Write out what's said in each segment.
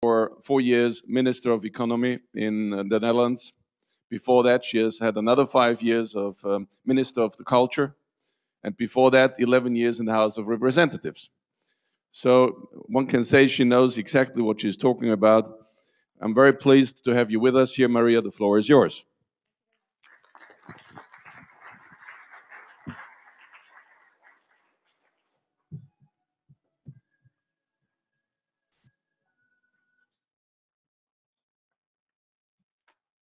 for 4 years Minister of Economy in the Netherlands. Before that, she has had another 5 years of Minister of the Culture. And before that, 11 years in the House of Representatives. So one can say she knows exactly what she's talking about. I'm very pleased to have you with us here, Maria. The floor is yours.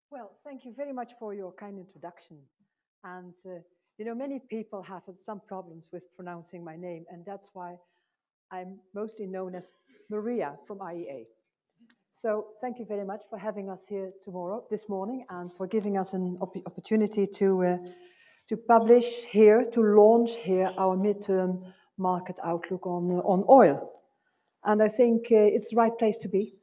Well, thank you very much for your kind introduction. And, you know, many people have some problems with pronouncing my name, and that's why I'm mostly known as Maria from IEA. So thank you very much for having us here this morning, and for giving us an opportunity to publish here, to launch here our midterm market outlook on oil. And I think it's the right place to be.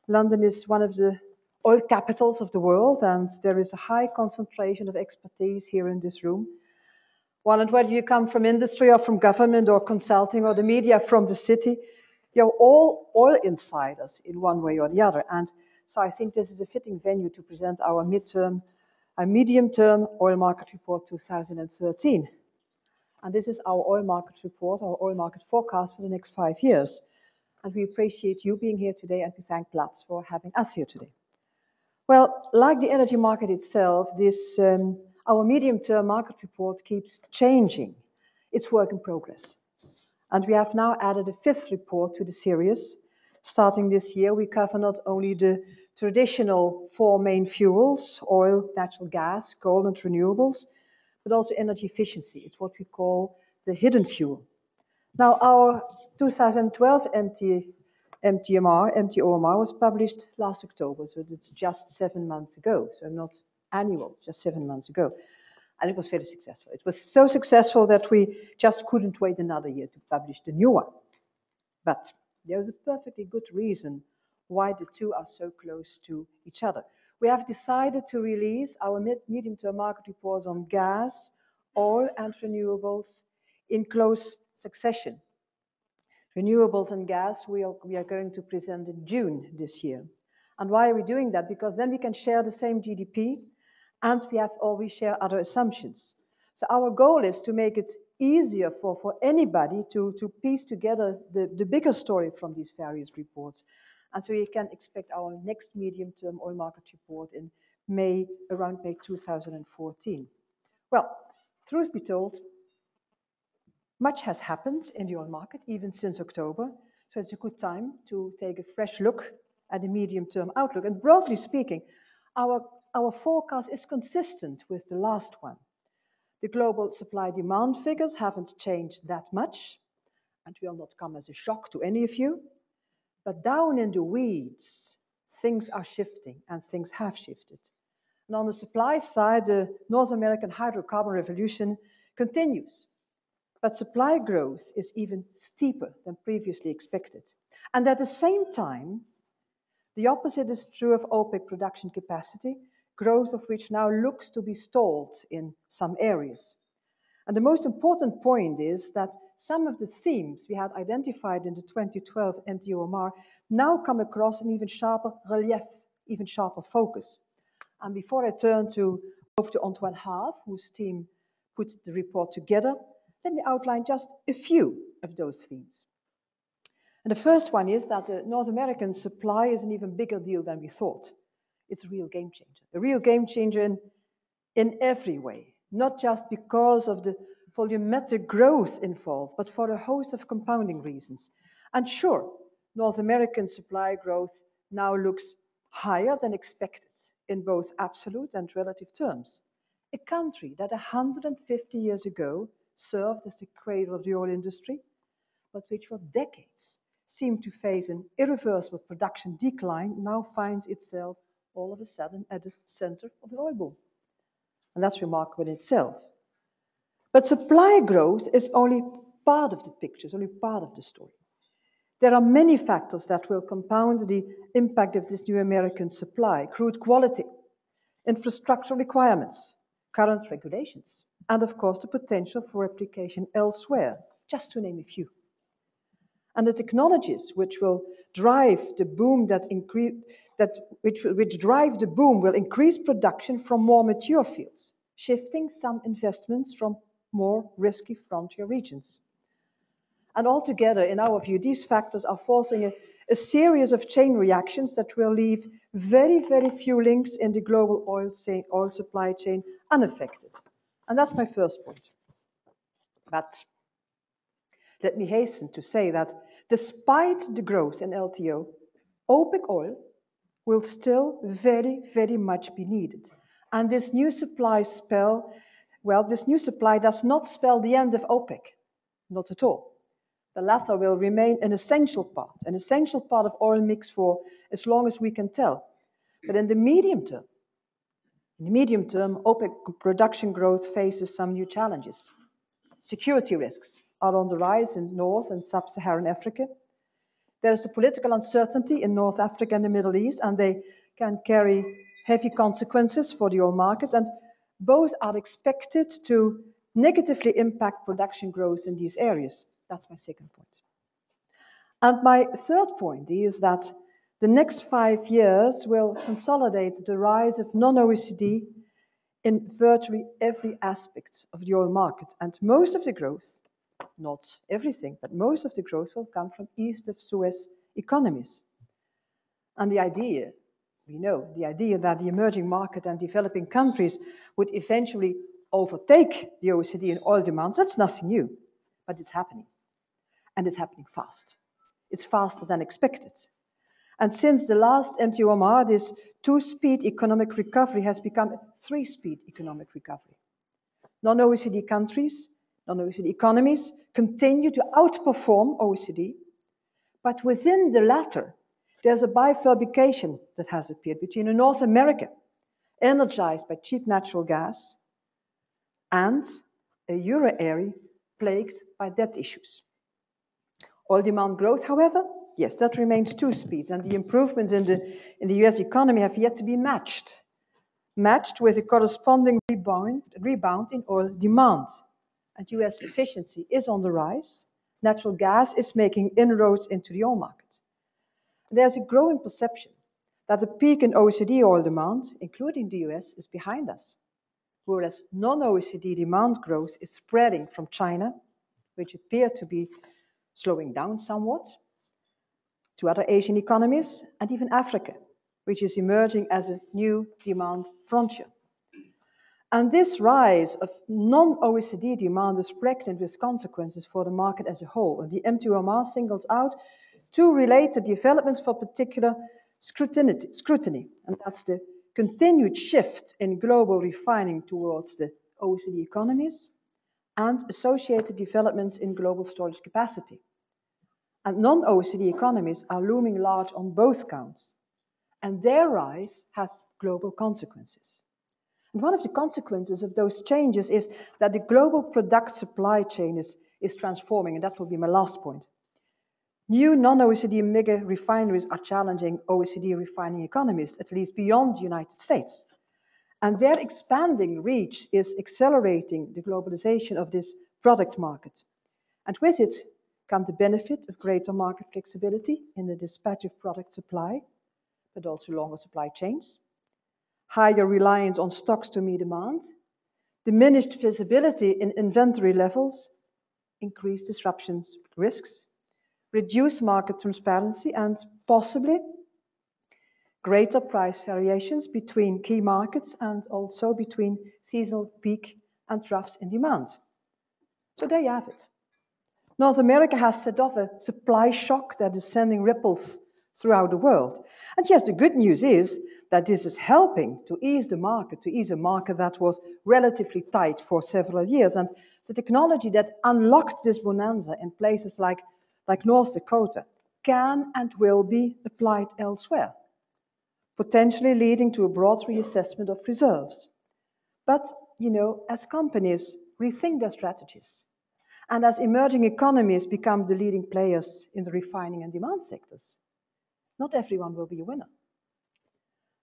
London is one of the oil capitals of the world, and there is a high concentration of expertise here in this room. Well, and whether you come from industry or from government or consulting or the media from the city, you're all oil insiders in one way or the other. And so I think this is a fitting venue to present our medium-term oil market report 2013. And this is our oil market report, our oil market forecast for the next 5 years. And we appreciate you being here today, and we thank Platts for having us here today. Well, like the energy market itself, our medium-term market report keeps changing. It's work in progress. And we have now added a 5th report to the series. Starting this year, we cover not only the traditional 4 main fuels, oil, natural gas, coal, and renewables, but also energy efficiency. It's what we call the hidden fuel. Now, our 2012 MTOMR was published last October, so it's just 7 months ago, so not annual, just 7 months ago. And it was very successful. It was so successful that we just couldn't wait another year to publish the new one. But there's a perfectly good reason why the two are so close to each other. We have decided to release our medium-term market reports on gas, oil, and renewables in close succession. Renewables and gas we are going to present in June this year. And why are we doing that? Because then we can share the same GDP, and we share other assumptions. So our goal is to make it easier for anybody to piece together the bigger story from these various reports. And so you can expect our next medium-term oil market report in around May 2014. Well, truth be told, much has happened in the oil market, even since October, so it's a good time to take a fresh look at the medium-term outlook. And broadly speaking, our forecast is consistent with the last one. The global supply-demand figures haven't changed that much, and will not come as a shock to any of you. But down in the weeds, things are shifting, and things have shifted. And on the supply side, the North American hydrocarbon revolution continues. But supply growth is even steeper than previously expected. And at the same time, the opposite is true of OPEC production capacity, growth of which now looks to be stalled in some areas. And the most important point is that some of the themes we had identified in the 2012 MTOMR now come across an even sharper relief, even sharper focus. And before I turn over to Antoine Haave, whose team put the report together, let me outline just a few of those themes. And the first one is that the North American supply is an even bigger deal than we thought. It's a real game changer in every way, not just because of the volumetric growth involved, but for a host of compounding reasons. And sure, North American supply growth now looks higher than expected in both absolute and relative terms. A country that 150 years ago served as the cradle of the oil industry, but which for decades seemed to face an irreversible production decline, now finds itself all of a sudden at the center of an oil boom. And that's remarkable in itself. But supply growth is only part of the picture, it's only part of the story. There are many factors that will compound the impact of this new American supply: crude quality, infrastructural requirements, current regulations, and of course the potential for replication elsewhere, just to name a few. And the technologies which will drive the boom which drive the boom will increase production from more mature fields, shifting some investments from more risky frontier regions. And altogether, in our view, these factors are forcing a series of chain reactions that will leave very, very few links in the global oil supply chain unaffected. And that's my first point. But let me hasten to say that despite the growth in LTO, OPEC oil will still very, very much be needed. And this new supply this new supply does not spell the end of OPEC, not at all. The latter will remain an essential part of oil mix for as long as we can tell. But in the medium term, OPEC production growth faces some new challenges. Security risks are on the rise in North and Sub-Saharan Africa. There is the political uncertainty in North Africa and the Middle East, and they can carry heavy consequences for the oil market, and both are expected to negatively impact production growth in these areas. That's my second point. And my third point is that the next 5 years will consolidate the rise of non-OECD in virtually every aspect of the oil market. And most of the growth, not everything, but most of the growth will come from east of Suez economies. And the idea, we know, the idea that the emerging market and developing countries would eventually overtake the OECD in oil demands, that's nothing new, but it's happening. And it's happening fast. It's faster than expected. And since the last MTOMR, this two-speed economic recovery has become a three-speed economic recovery. Non-OECD countries, non-OECD economies continue to outperform OECD, but within the latter, there's a bifurcation that has appeared between a North America energized by cheap natural gas and a euro area plagued by debt issues. Oil demand growth, however, yes, that remains two speeds, and the improvements in the US economy have yet to be matched with a corresponding rebound in oil demand. And US efficiency is on the rise. Natural gas is making inroads into the oil market. There's a growing perception that the peak in OECD oil demand, including the US, is behind us, whereas non-OECD demand growth is spreading from China, which appear to be slowing down somewhat, to other Asian economies, and even Africa, which is emerging as a new demand frontier. And this rise of non-OECD demand is pregnant with consequences for the market as a whole. And the MTOMR singles out two related developments for particular scrutiny, and that's the continued shift in global refining towards the OECD economies and associated developments in global storage capacity. And non-OECD economies are looming large on both counts, and their rise has global consequences. And one of the consequences of those changes is that the global product supply chain is transforming, and that will be my last point. New non-OECD mega refineries are challenging OECD refining economies, at least beyond the United States. And their expanding reach is accelerating the globalization of this product market. And with it come the benefit of greater market flexibility in the dispatch of product supply, but also longer supply chains, higher reliance on stocks to meet demand, diminished visibility in inventory levels, increased disruptions risks, reduced market transparency, and possibly greater price variations between key markets and also between seasonal peak and troughs in demand. So there you have it. North America has set off a supply shock that is sending ripples throughout the world. And yes, the good news is that this is helping to ease a market that was relatively tight for several years. And the technology that unlocked this bonanza in places like North Dakota can and will be applied elsewhere, potentially leading to a broad reassessment of reserves. But, as companies rethink their strategies, and as emerging economies become the leading players in the refining and demand sectors, not everyone will be a winner.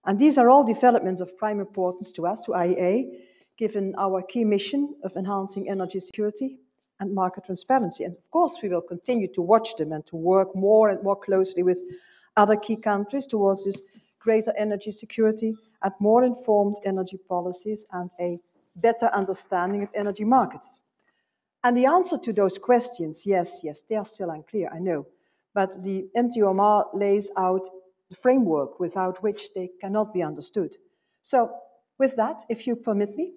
And these are all developments of prime importance to us, to IEA, given our key mission of enhancing energy security, and market transparency. And of course, we will continue to watch them and to work more and more closely with other key countries towards this greater energy security and more informed energy policies and a better understanding of energy markets. And the answer to those questions, yes, they are still unclear, I know. But the MTOMR lays out the framework without which they cannot be understood. So with that, if you permit me,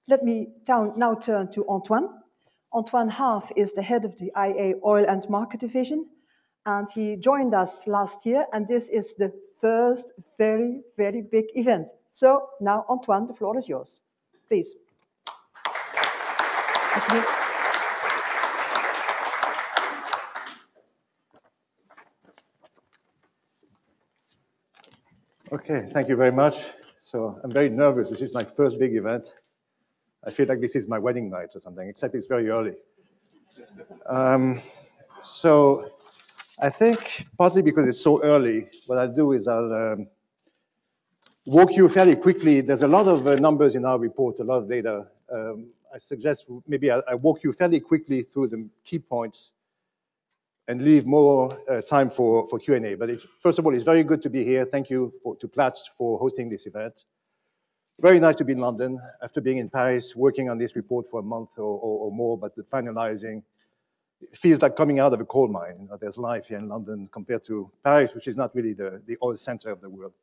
let me now turn to Antoine. Antoine Haaf is the head of the IEA Oil and Market Division, and he joined us last year, and this is the first very, very big event. So now, Antoine, the floor is yours. Please. Okay, thank you very much. So I'm very nervous. This is my first big event. I feel like this is my wedding night or something, except it's very early. So I think partly because it's so early, what I'll do is I'll walk you fairly quickly. There's a lot of numbers in our report, a lot of data. I suggest maybe I walk you fairly quickly through the key points and leave more time for Q&A. But first of all, it's very good to be here. Thank you to Platts for hosting this event. Very nice to be in London after being in Paris, working on this report for a month or more, but the finalizing, it feels like coming out of a coal mine. You know, there's life here in London compared to Paris, which is not really the oil center of the world.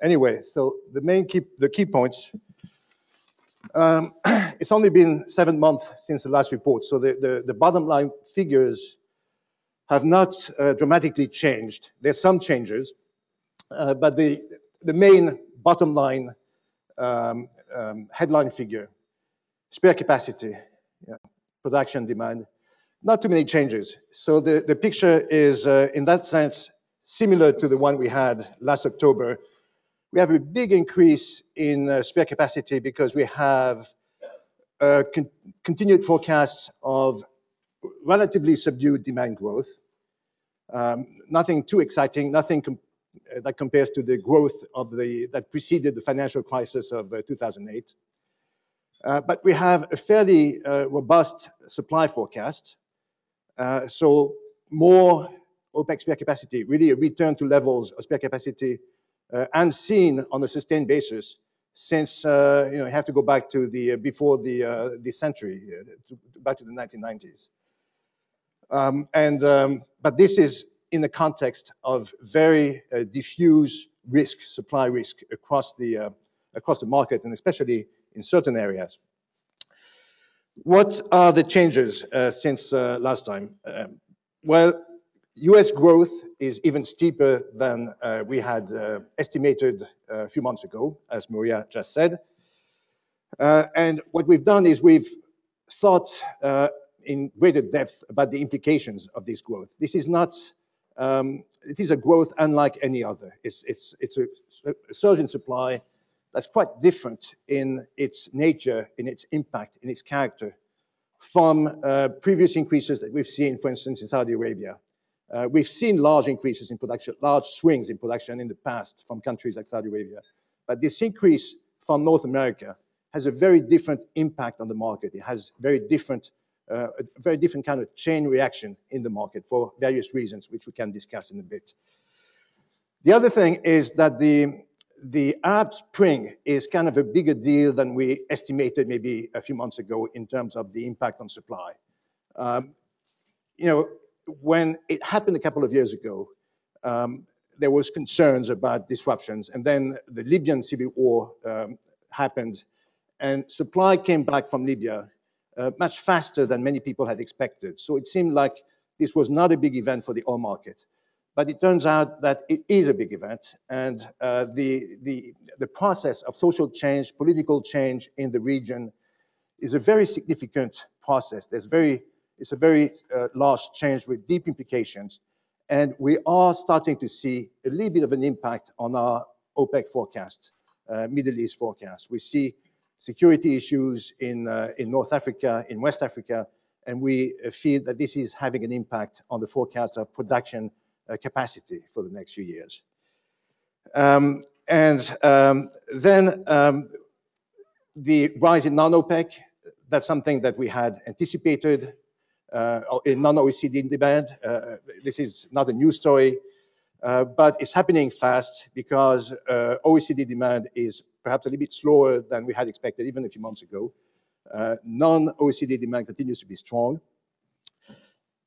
Anyway, so the key points. It's only been 7 months since the last report, so the bottom line figures have not dramatically changed. There's some changes, but the main bottom line headline figure, spare capacity, production, demand, not too many changes. So the picture is, in that sense, similar to the one we had last October. We have a big increase in spare capacity because we have continued forecasts of relatively subdued demand growth. Nothing too exciting, nothing that compares to the growth that preceded the financial crisis of 2008. But we have a fairly robust supply forecast. So more OPEC spare capacity, really a return to levels of spare capacity unseen on a sustained basis since, you have to go back to before the century, back to the 1990s. But this is in the context of very diffuse risk, supply risk across the market, and especially in certain areas. What are the changes since last time? Well, US growth is even steeper than we had estimated a few months ago, as Maria just said. And what we've done is we've thought in greater depth about the implications of this growth. This is not, it is a growth unlike any other. It's a surge in supply that's quite different in its nature, in its impact, in its character from previous increases that we've seen, for instance, in Saudi Arabia. We've seen large increases in production, large swings in production in the past from countries like Saudi Arabia. But this increase from North America has a very different impact on the market. It has a very different kind of chain reaction in the market for various reasons, which we can discuss in a bit. The other thing is that the Arab Spring is kind of a bigger deal than we estimated maybe a few months ago in terms of the impact on supply. When it happened a couple of years ago, there was concerns about disruptions, and then the Libyan civil war happened, and supply came back from Libya much faster than many people had expected. So it seemed like this was not a big event for the oil market. But it turns out that it is a big event, and the process of social change, political change in the region is a very significant process. It's a very large change with deep implications, and we are starting to see a little bit of an impact on our OPEC forecast, Middle East forecast. We see security issues in North Africa, in West Africa, and we feel that this is having an impact on the forecast of production capacity for the next few years. Then the rise in non-OPEC, that's something that we had anticipated. in non-OECD demand. This is not a new story, but it's happening fast because OECD demand is perhaps a little bit slower than we had expected even a few months ago. Non-OECD demand continues to be strong.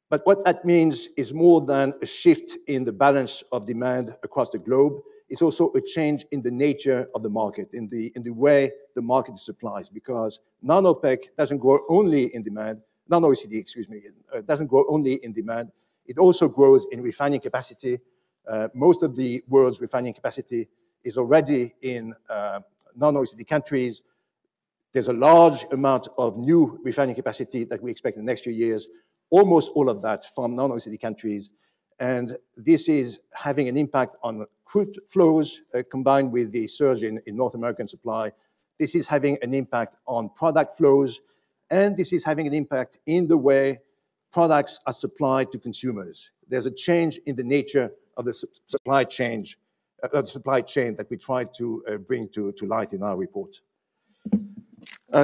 But what that means is more than a shift in the balance of demand across the globe. It's also a change in the nature of the market, in the way the market supplies, because non-OPEC doesn't grow only in demand, non-OECD, excuse me, doesn't grow only in demand. It also grows in refining capacity. Most of the world's refining capacity is already in non-OECD countries. There's a large amount of new refining capacity that we expect in the next few years, almost all of that from non-OECD countries. And this is having an impact on crude flows combined with the surge in North American supply. This is having an impact on product flows, and this is having an impact in the way products are supplied to consumers. There's a change in the nature of the supply chain that we try to bring to light in our report.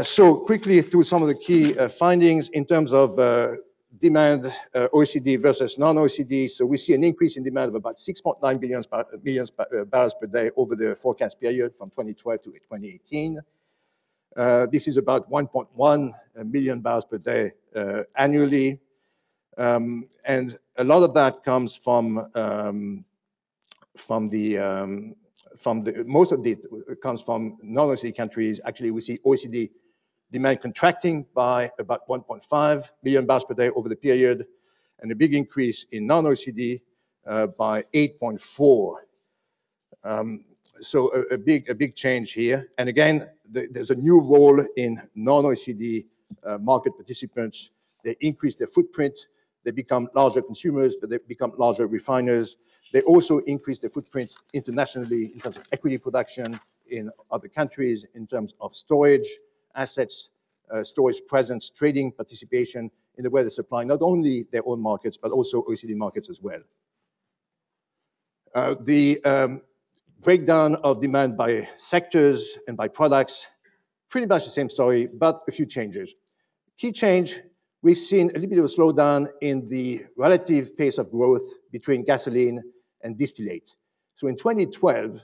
So quickly through some of the key findings in terms of demand, OECD versus non-OECD. So we see an increase in demand of about 6.9 billion barrels per day over the forecast period from 2012 to 2018. This is about 1.1 million barrels per day annually. And a lot of that comes most of it comes from non-OECD countries. Actually, we see OECD demand contracting by about 1.5 million barrels per day over the period, and a big increase in non-OECD by 8.4. So a big change here. And again, there's a new role in non-OECD market participants. They increase their footprint. They become larger consumers, but they become larger refiners. They also increase their footprint internationally in terms of equity production in other countries, in terms of storage assets, storage presence, trading participation in the way they supply not only their own markets, but also OECD markets as well. The breakdown of demand by sectors and by products, pretty much the same story, but a few changes. Key change, we've seen a little bit of a slowdown in the relative pace of growth between gasoline and distillate. So in 2012,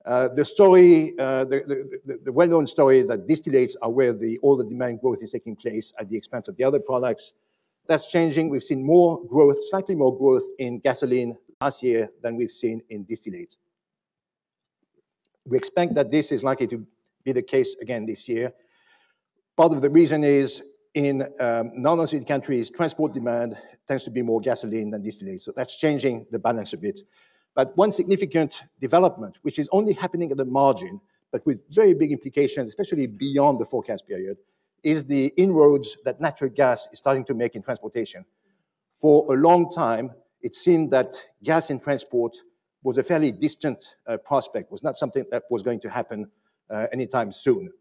the story, the well-known story that distillates are where all the demand growth is taking place at the expense of the other products. That's changing. We've seen more growth, slightly more growth in gasoline last year than we've seen in distillate. We expect that this is likely to be the case again this year. Part of the reason is in non-OECD countries, transport demand tends to be more gasoline than distillate. So that's changing the balance a bit. But one significant development, which is only happening at the margin, but with very big implications, especially beyond the forecast period, is the inroads that natural gas is starting to make in transportation. For a long time, it seemed that gas in transport was a fairly distant prospect, was not something that was going to happen anytime soon.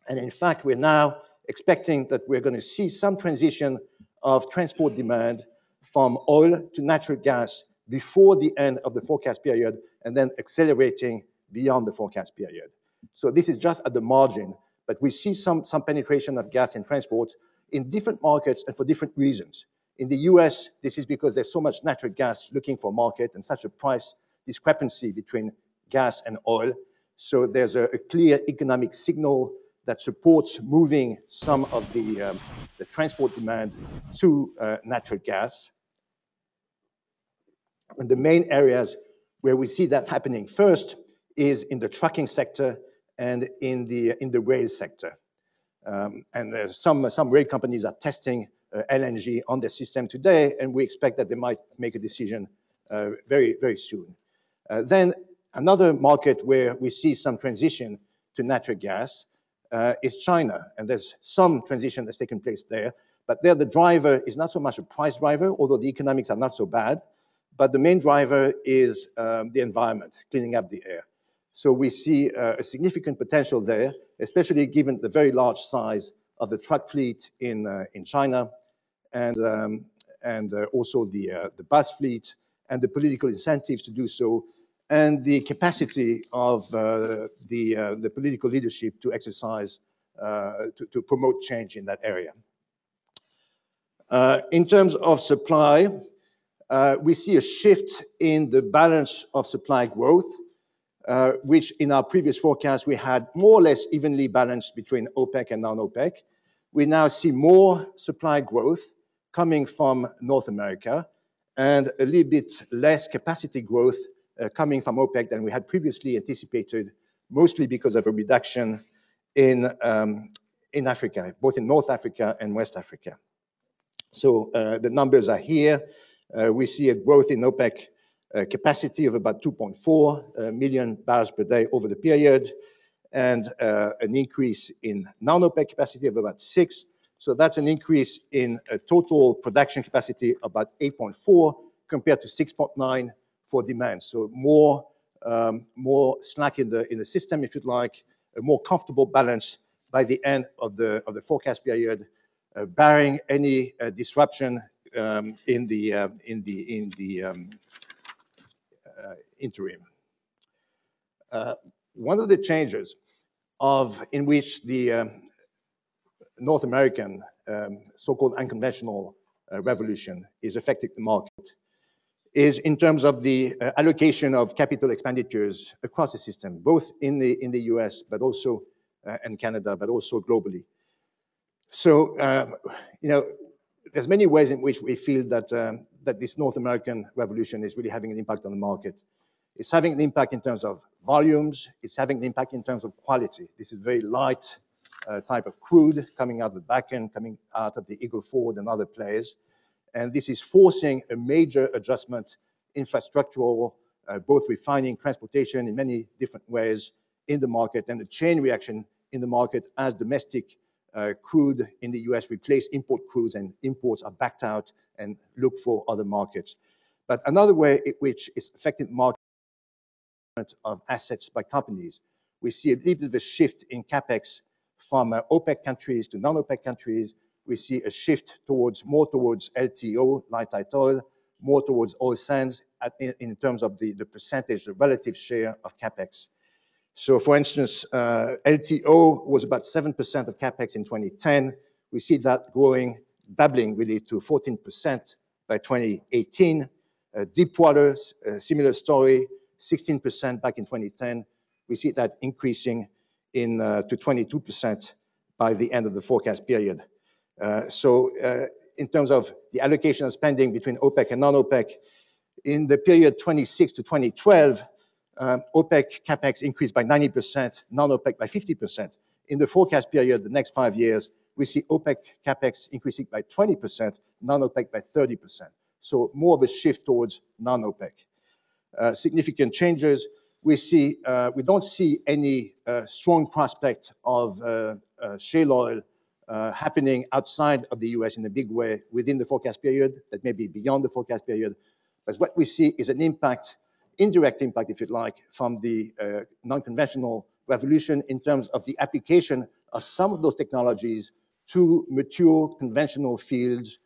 And in fact, we're now expecting that we're going to see some transition of transport demand from oil to natural gas before the end of the forecast period, and then accelerating beyond the forecast period. So this is just at the margin, but we see some penetration of gas in transport in different markets and for different reasons. In the US, this is because there's so much natural gas looking for market and such a price discrepancy between gas and oil. So there's a clear economic signal that supports moving some of the transport demand to natural gas. And the main areas where we see that happening first is in the trucking sector and in the rail sector. And there's some rail companies are testing LNG on their system today, and we expect that they might make a decision very, very soon. Then another market where we see some transition to natural gas is China, and there's some transition that's taken place there. But there the driver is not so much a price driver, although the economics are not so bad. But the main driver is the environment, cleaning up the air. So we see a significant potential there, especially given the very large size of the truck fleet in China, and also the bus fleet, and the political incentives to do so, and the capacity of the political leadership to exercise, to promote change in that area. In terms of supply, we see a shift in the balance of supply growth, which in our previous forecast we had more or less evenly balanced between OPEC and non-OPEC. We now see more supply growth coming from North America and a little bit less capacity growth coming from OPEC than we had previously anticipated, mostly because of a reduction in Africa, both in North Africa and West Africa. So the numbers are here. We see a growth in OPEC capacity of about 2.4 million barrels per day over the period, and an increase in non-OPEC capacity of about 6. So that's an increase in total production capacity of about 8.4 compared to 6.9 for demand. So more slack in the system, if you'd like, a more comfortable balance by the end of the forecast period, barring any disruption in the interim. One of the changes in which the North American so-called unconventional revolution is affecting the market is in terms of the allocation of capital expenditures across the system, both in the US, but also in Canada, but also globally. So, there's many ways in which we feel that this North American revolution is really having an impact on the market. It's having an impact in terms of volumes. It's having an impact in terms of quality. This is very light type of crude coming out of the Bakken, coming out of the Eagle Ford and other plays. And this is forcing a major adjustment, infrastructural, both refining, transportation in many different ways in the market, and a chain reaction in the market as domestic crude in the US replace import crudes and imports are backed out and look for other markets. But another way in which is affecting the market of assets by companies, we see a little bit of a shift in capex from OPEC countries to non-OPEC countries. We see a shift more towards LTO, light tight oil, more towards oil sands in terms of the percentage, the relative share of capex. So, for instance, LTO was about 7% of capex in 2010. We see that doubling really to 14% by 2018. Deepwater, similar story, 16% back in 2010. We see that increasing to 22% by the end of the forecast period. So in terms of the allocation of spending between OPEC and non-OPEC, in the period 26 to 2012, OPEC capex increased by 90%, non-OPEC by 50%. In the forecast period, the next 5 years, we see OPEC capex increasing by 20%, non-OPEC by 30%. So more of a shift towards non-OPEC. Significant changes. We don't see any strong prospect of shale oil happening outside of the US in a big way within the forecast period, that may be beyond the forecast period. But what we see is an impact, indirect impact, if you'd like, from the non-conventional revolution in terms of the application of some of those technologies to mature conventional fields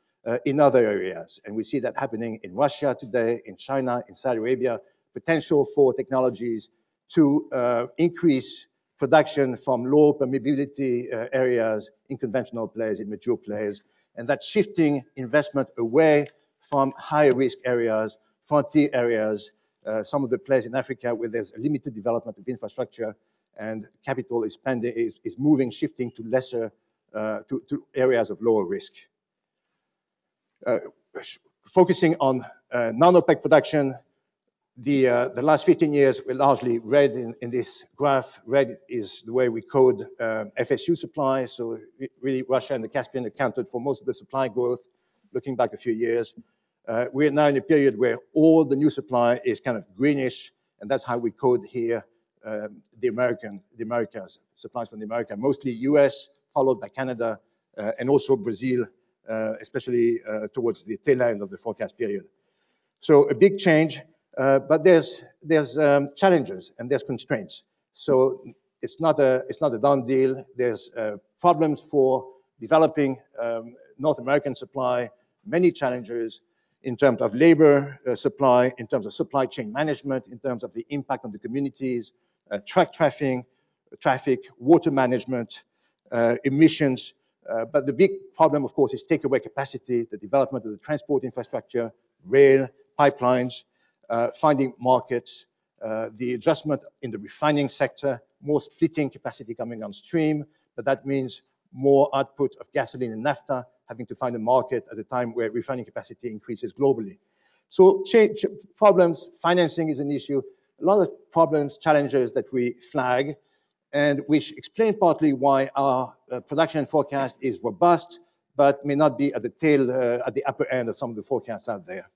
in other areas. And we see that happening in Russia today, in China, in Saudi Arabia, potential for technologies to increase production from low permeability areas in conventional plays, in mature plays. And that's shifting investment away from higher risk areas, frontier areas, some of the plays in Africa where there's a limited development of infrastructure and capital is moving, shifting to lesser, to areas of lower risk. Focusing on non-OPEC production, the last 15 years were largely red in this graph. Red is the way we code FSU supply. So really Russia and the Caspian accounted for most of the supply growth, looking back a few years. We're now in a period where all the new supply is kind of greenish, and that's how we code here the Americas, supplies from the Americas, mostly US, followed by Canada, and also Brazil, especially towards the tail end of the forecast period. So a big change, but there's challenges and there's constraints. So it's not a done deal. There's problems for developing North American supply, many challenges in terms of labor supply, in terms of supply chain management, in terms of the impact on the communities, traffic, water management, emissions, But the big problem, of course, is takeaway capacity, the development of the transport infrastructure, rail, pipelines, finding markets, the adjustment in the refining sector, more splitting capacity coming on stream, but that means more output of gasoline and naphtha, having to find a market at a time where refining capacity increases globally. So problems, financing is an issue, a lot of problems, challenges that we flag, and which explain partly why our production forecast is robust, but may not be at the upper end of some of the forecasts out there.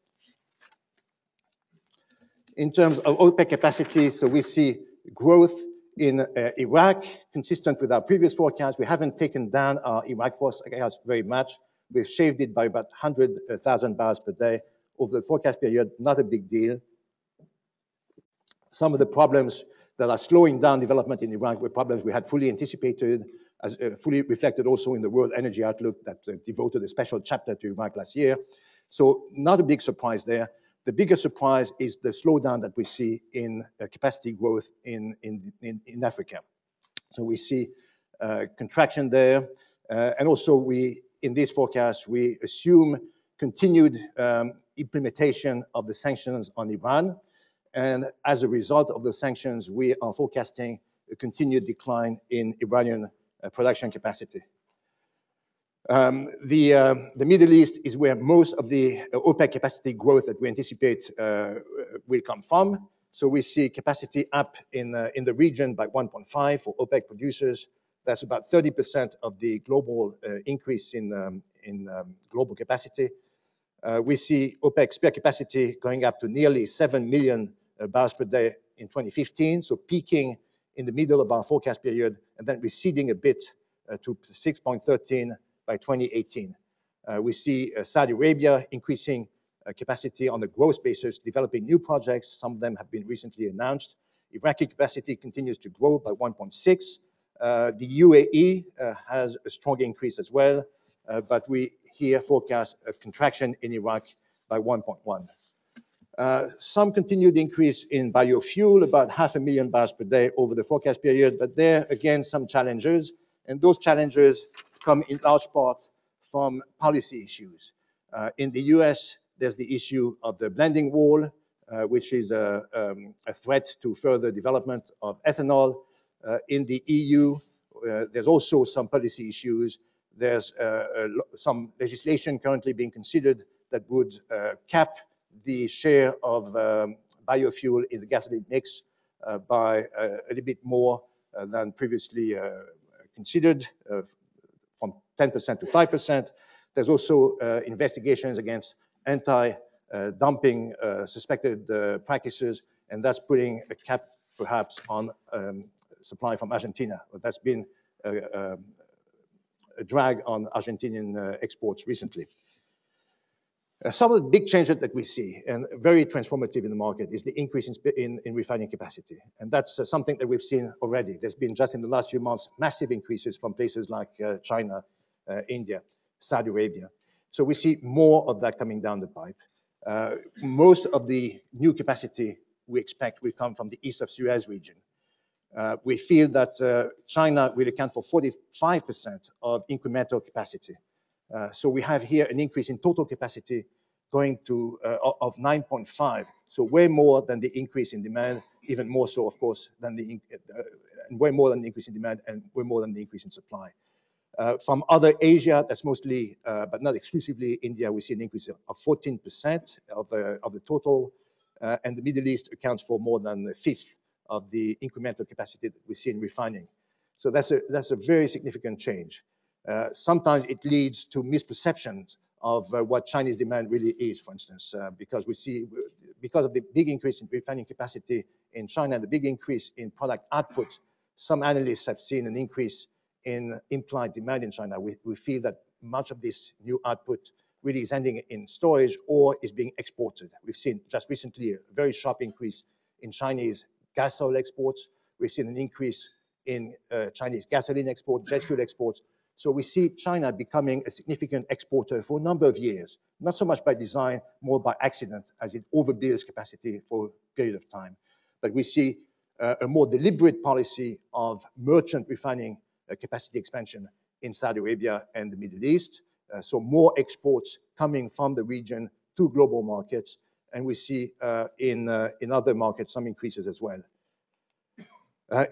In terms of OPEC capacity, so we see growth in Iraq, consistent with our previous forecast. We haven't taken down our Iraq forecast very much. We've shaved it by about 100,000 barrels per day over the forecast period, not a big deal. Some of the problems that are slowing down development in Iraq were problems we had fully anticipated, as fully reflected also in the World Energy Outlook that devoted a special chapter to Iraq last year. So not a big surprise there. The biggest surprise is the slowdown that we see in capacity growth in Africa. So we see contraction there. And also in this forecast, we assume continued implementation of the sanctions on Iran. And as a result of the sanctions, we are forecasting a continued decline in Iranian production capacity. The Middle East is where most of the OPEC capacity growth that we anticipate will come from. So we see capacity up in the region by 1.5 for OPEC producers. That's about 30% of the global increase in global capacity. We see OPEC spare capacity going up to nearly 7 million barrels per day in 2015, so peaking in the middle of our forecast period and then receding a bit to 6.13 by 2018. We see Saudi Arabia increasing capacity on a growth basis, developing new projects. Some of them have been recently announced. Iraqi capacity continues to grow by 1.6. The UAE has a strong increase as well, but we here forecast a contraction in Iraq by 1.1. Some continued increase in biofuel, about 500,000 barrels per day over the forecast period, but there again some challenges, and those challenges come in large part from policy issues. In the US, there's the issue of the blending wall, which is a threat to further development of ethanol. In the EU, there's also some policy issues. There's some legislation currently being considered that would cap the share of biofuel in the gasoline mix by a little bit more than previously considered, from 10% to 5%. There's also investigations against anti-dumping suspected practices, and that's putting a cap perhaps on supply from Argentina. But that's been a drag on Argentinian exports recently. Some of the big changes that we see, and very transformative in the market, is the increase in refining capacity. And that's something that we've seen already. There's been, just in the last few months, massive increases from places like China, India, Saudi Arabia. So we see more of that coming down the pipe. Most of the new capacity we expect will come from the east of Suez region. We feel that China will account for 45% of incremental capacity. So we have here an increase in total capacity going to of 9.5, so way more than the increase in demand, even more so, of course, than way more than the increase in demand and way more than the increase in supply. From other Asia, that's mostly, but not exclusively, India, we see an increase of 14% of the total, and the Middle East accounts for more than a fifth of the incremental capacity that we see in refining. So that's a very significant change. Sometimes it leads to misperceptions of what Chinese demand really is, for instance, because of the big increase in refining capacity in China, the big increase in product output, some analysts have seen an increase in implied demand in China. We feel that much of this new output really is ending in storage or is being exported. We've seen just recently a very sharp increase in Chinese gas oil exports. We've seen an increase in Chinese gasoline export, jet fuel exports. So we see China becoming a significant exporter for a number of years, not so much by design, more by accident, as it overbuilds capacity for a period of time. But we see a more deliberate policy of merchant refining capacity expansion in Saudi Arabia and the Middle East. So more exports coming from the region to global markets. And we see in other markets some increases as well.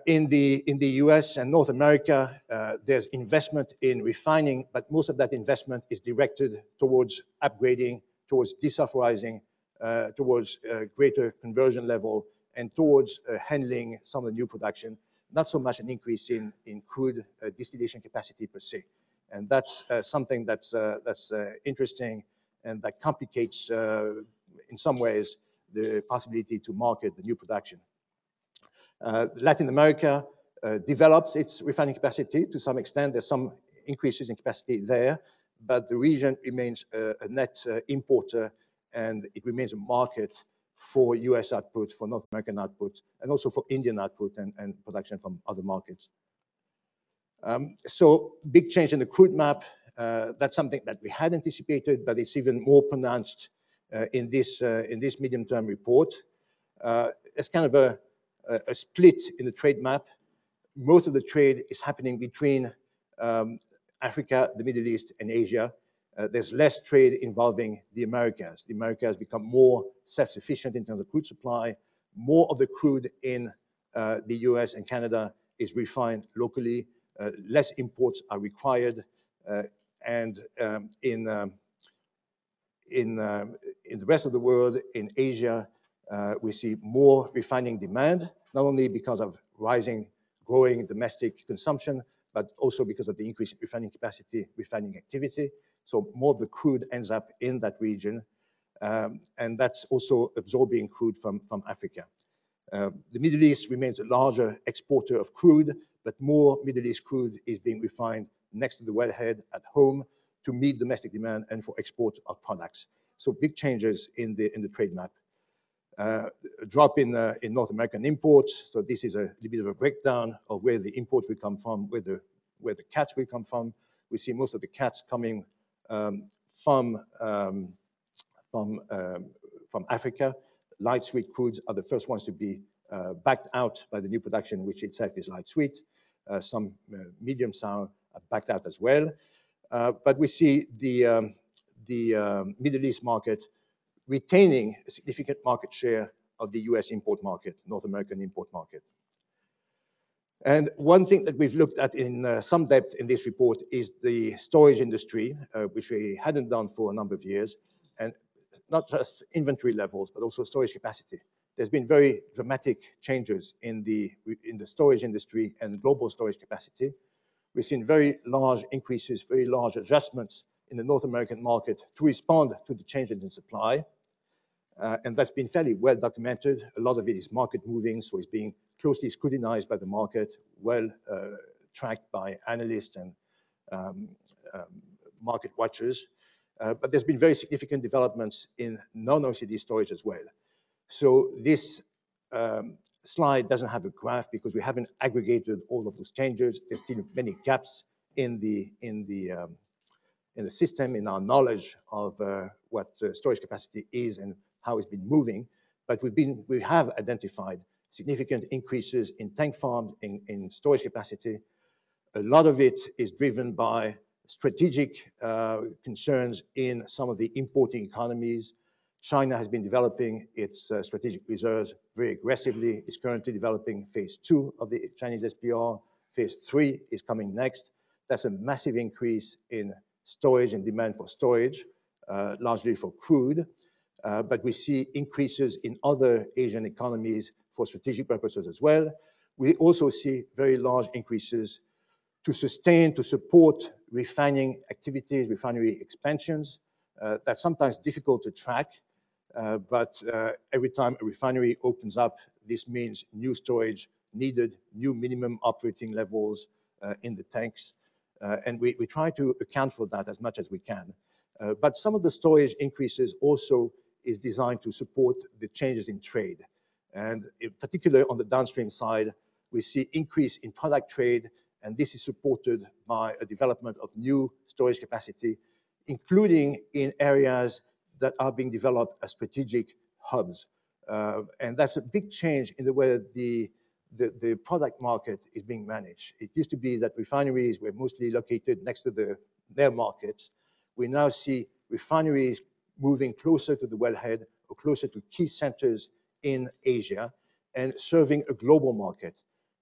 In the US and North America, there's investment in refining, but most of that investment is directed towards upgrading, towards desulfurizing, towards greater conversion level, and towards handling some of the new production. Not so much an increase in crude distillation capacity per se. And that's something that's interesting and that complicates, in some ways, the possibility to market the new production. Latin America develops its refining capacity to some extent. There's some increases in capacity there, but the region remains a net importer, and it remains a market for US output, for North American output, and also for Indian output and production from other markets. So big change in the crude map. That's something that we had anticipated, but it's even more pronounced in this medium-term report. It's kind of a split in the trade map. Most of the trade is happening between Africa, the Middle East, and Asia. There's less trade involving the Americas. The Americas become more self-sufficient in terms of crude supply. More of the crude in the US and Canada is refined locally. Less imports are required. And in the rest of the world, in Asia, we see more refining demand, not only because of growing domestic consumption, but also because of the increase in refining capacity, refining activity. So more of the crude ends up in that region, and that's also absorbing crude from Africa. The Middle East remains a larger exporter of crude, but more Middle East crude is being refined next to the wellhead at home to meet domestic demand and for export of products. So big changes in the trade map. A drop in North American imports. So this is a little bit of a breakdown of where the imports will come from, where the cats will come from. We see most of the cats coming from Africa. Light sweet crudes are the first ones to be backed out by the new production, which itself is light sweet. Some medium sour are backed out as well. But we see the Middle East market retaining a significant market share of the US import market, North American import market. And one thing that we've looked at in some depth in this report is the storage industry, which we hadn't done for a number of years, and not just inventory levels, but also storage capacity. There's been very dramatic changes in the storage industry and global storage capacity. We've seen very large increases, very large adjustments in the North American market to respond to the changes in supply. And that's been fairly well documented. A lot of it is market moving, so it's being closely scrutinized by the market, well tracked by analysts and market watchers. But there's been very significant developments in non-OECD storage as well. So this slide doesn't have a graph because we haven't aggregated all of those changes. There's still many gaps in the system, in our knowledge of what storage capacity is and how it's been moving. But we have identified significant increases in tank farms, in storage capacity. A lot of it is driven by strategic concerns in some of the importing economies. China has been developing its strategic reserves very aggressively. It's currently developing phase 2 of the Chinese SPR. Phase 3 is coming next. That's a massive increase in storage and demand for storage, largely for crude. But we see increases in other Asian economies for strategic purposes as well. We also see very large increases to support refining activities, refinery expansions. That's sometimes difficult to track, but every time a refinery opens up, this means new storage needed, new minimum operating levels in the tanks. And we try to account for that as much as we can. But some of the storage increases also is designed to support the changes in trade. And in particular, on the downstream side, we see increase in product trade, and this is supported by a development of new storage capacity, including in areas that are being developed as strategic hubs. And that's a big change in the way the the product market is being managed. It used to be that refineries were mostly located next to their markets. We now see refineries moving closer to the wellhead or closer to key centers in Asia and serving a global market.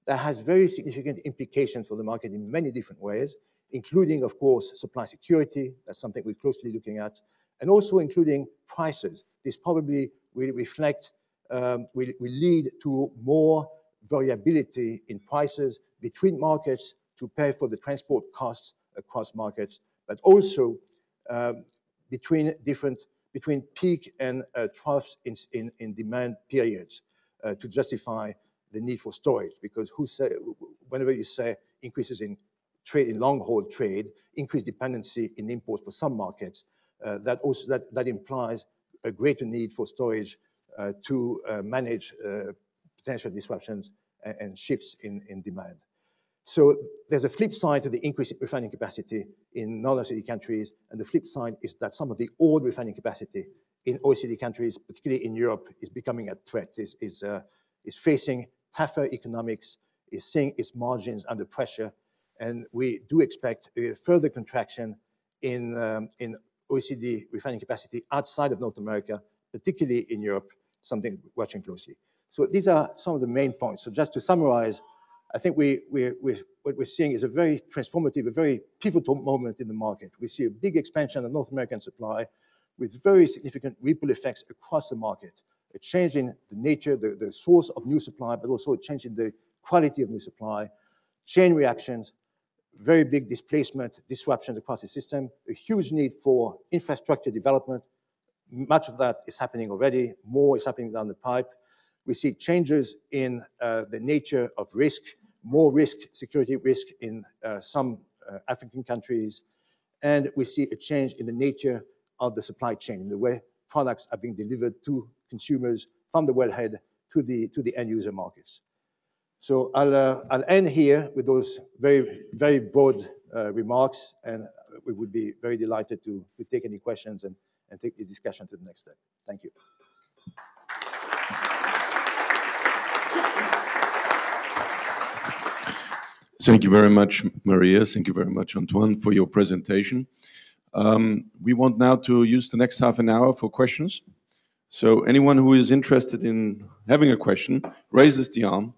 That has very significant implications for the market in many different ways, including, of course, supply security. That's something we're closely looking at, and also including prices. This probably will reflect, will lead to more variability in prices between markets to pay for the transport costs across markets, but also between peak and troughs in demand periods to justify the need for storage. Because whenever you say increases in trade, in long-haul trade, increased dependency in imports for some markets, that implies a greater need for storage to manage potential disruptions and shifts in demand. So there's a flip side to the increase in refining capacity in non-OECD countries, and the flip side is that some of the old refining capacity in OECD countries, particularly in Europe, is becoming a threat, is facing tougher economics, is seeing its margins under pressure, and we do expect a further contraction in OECD refining capacity outside of North America, particularly in Europe, something we're watching closely. So these are some of the main points. So just to summarize, I think what we're seeing is a very transformative, a very pivotal moment in the market. We see a big expansion of North American supply with very significant ripple effects across the market. A change in the nature, the source of new supply, but also a change in the quality of new supply, chain reactions, very big displacement, disruptions across the system, a huge need for infrastructure development. Much of that is happening already. More is happening down the pipe. We see changes in the nature of risk, more risk, security risk in some African countries. And we see a change in the nature of the supply chain, in the way products are being delivered to consumers from the wellhead to the end user markets. So I'll end here with those very, very broad remarks, and we would be very delighted to take any questions and take this discussion to the next step. Thank you. Thank you very much, Maria. Thank you very much, Antoine, for your presentation. We want now to use the next half an hour for questions. So anyone who is interested in having a question raises the arm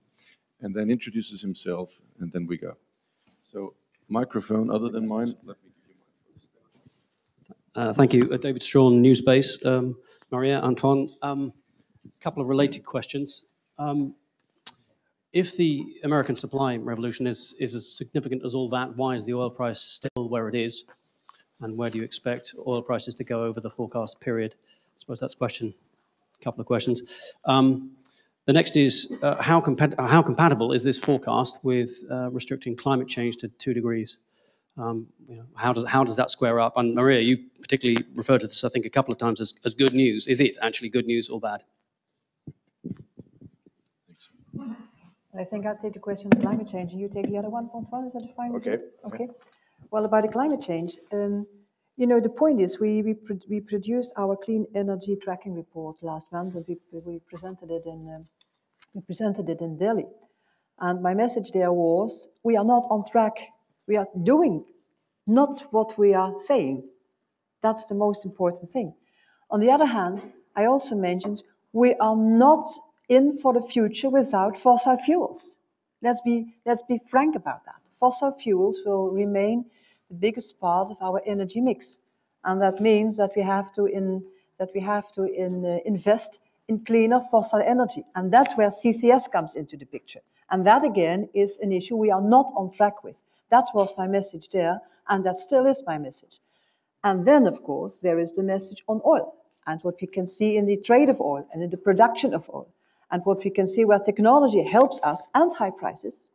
and then introduces himself, and then we go. So microphone other than mine. Let me give you mine. Thank you. David Strawn, Newsbase. Maria, Antoine, a couple of related questions. If the American supply revolution is as significant as all that, why is the oil price still where it is? And where do you expect oil prices to go over the forecast period? I suppose that's a couple of questions. The next is, how compatible is this forecast with restricting climate change to 2 degrees? How does that square up? And Maria, you particularly referred to this, I think, a couple of times as good news. Is it actually good news or bad? I think I'll take the question on climate change, and you take the other one, Antoine. Is that fine? Okay. Okay. Well, about the climate change, you know, the point is we produced our clean energy tracking report last month, and we presented it in Delhi. And my message there was, we are not on track. We are doing not what we are saying. That's the most important thing. On the other hand, I also mentioned we are not in for the future without fossil fuels. Let's be frank about that. Fossil fuels will remain the biggest part of our energy mix, and that means that we have to invest in cleaner fossil energy, and that's where CCS comes into the picture. And that again is an issue we are not on track with. That was my message there, and that still is my message. And then, of course, there is the message on oil and what we can see in the trade of oil and in the production of oil, and what we can see where technology helps us, and high prices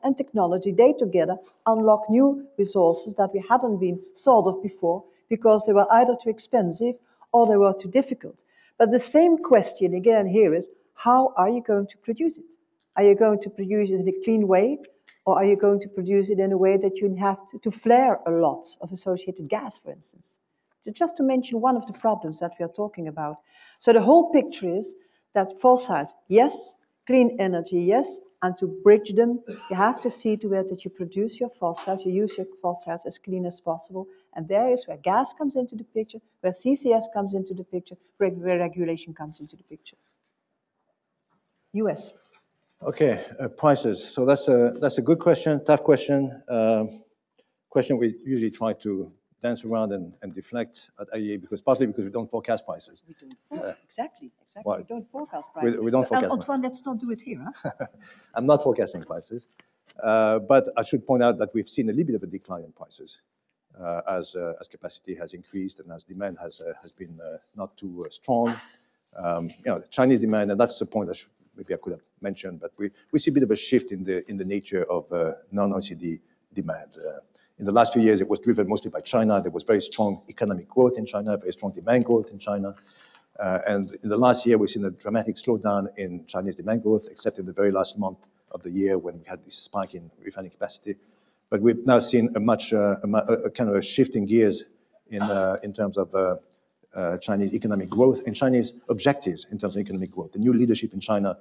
and technology, they together unlock new resources that we hadn't been thought of before because they were either too expensive or they were too difficult. But the same question again here is, how are you going to produce it? Are you going to produce it in a clean way, or are you going to produce it in a way that you have to flare a lot of associated gas, for instance? So just to mention one of the problems that we are talking about. So the whole picture is that fossils, yes, Clean energy, yes, and to bridge them, you have to see to it that you produce your fossils, you use your fossils as clean as possible, and there is where gas comes into the picture, where CCS comes into the picture, where regulation comes into the picture. US. Okay, prices. So that's a good question, tough question. Question we usually try to dance around and deflect at IEA partly because we don't forecast prices. We don't forecast, exactly. Well, we don't forecast prices. We don't forecast. Antoine, let's not do it here. Huh? I'm not forecasting prices, but I should point out that we've seen a little bit of a decline in prices as capacity has increased and as demand has been not too strong. The Chinese demand, and that's the point maybe I could have mentioned, but we see a bit of a shift in the nature of non-OECD demand. In the last few years, it was driven mostly by China. There was very strong economic growth in China, very strong demand growth in China. And in the last year, we've seen a dramatic slowdown in Chinese demand growth, except in the very last month of the year when we had this spike in refining capacity. But we've now seen a kind of a shift in gears in terms of Chinese economic growth and Chinese objectives in terms of economic growth. The new leadership in China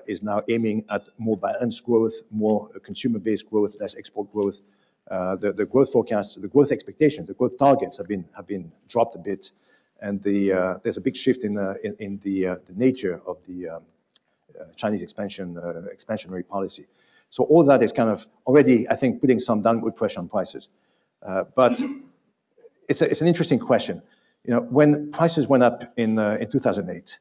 is now aiming at more balanced growth, more consumer-based growth, less export growth. The growth forecasts, the growth expectations, the growth targets have been dropped a bit, and there's a big shift in the nature of the Chinese expansionary policy. So all that is kind of already, I think, putting some downward pressure on prices. But it's an interesting question. When prices went up in 2008,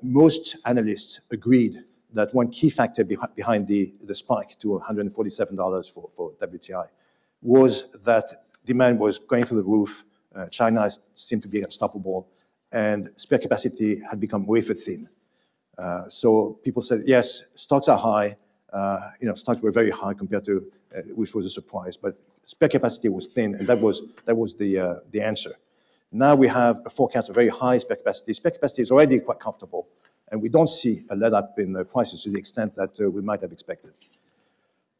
most analysts agreed that one key factor behind the spike to $147 for WTI was that demand was going through the roof. China seemed to be unstoppable, and spare capacity had become wafer thin. So people said, yes, stocks are high. Stocks were very high compared to, which was a surprise, but spare capacity was thin, and that was the answer. Now we have a forecast of very high spare capacity. Spare capacity is already quite comfortable, and we don't see a let-up in the prices to the extent that we might have expected.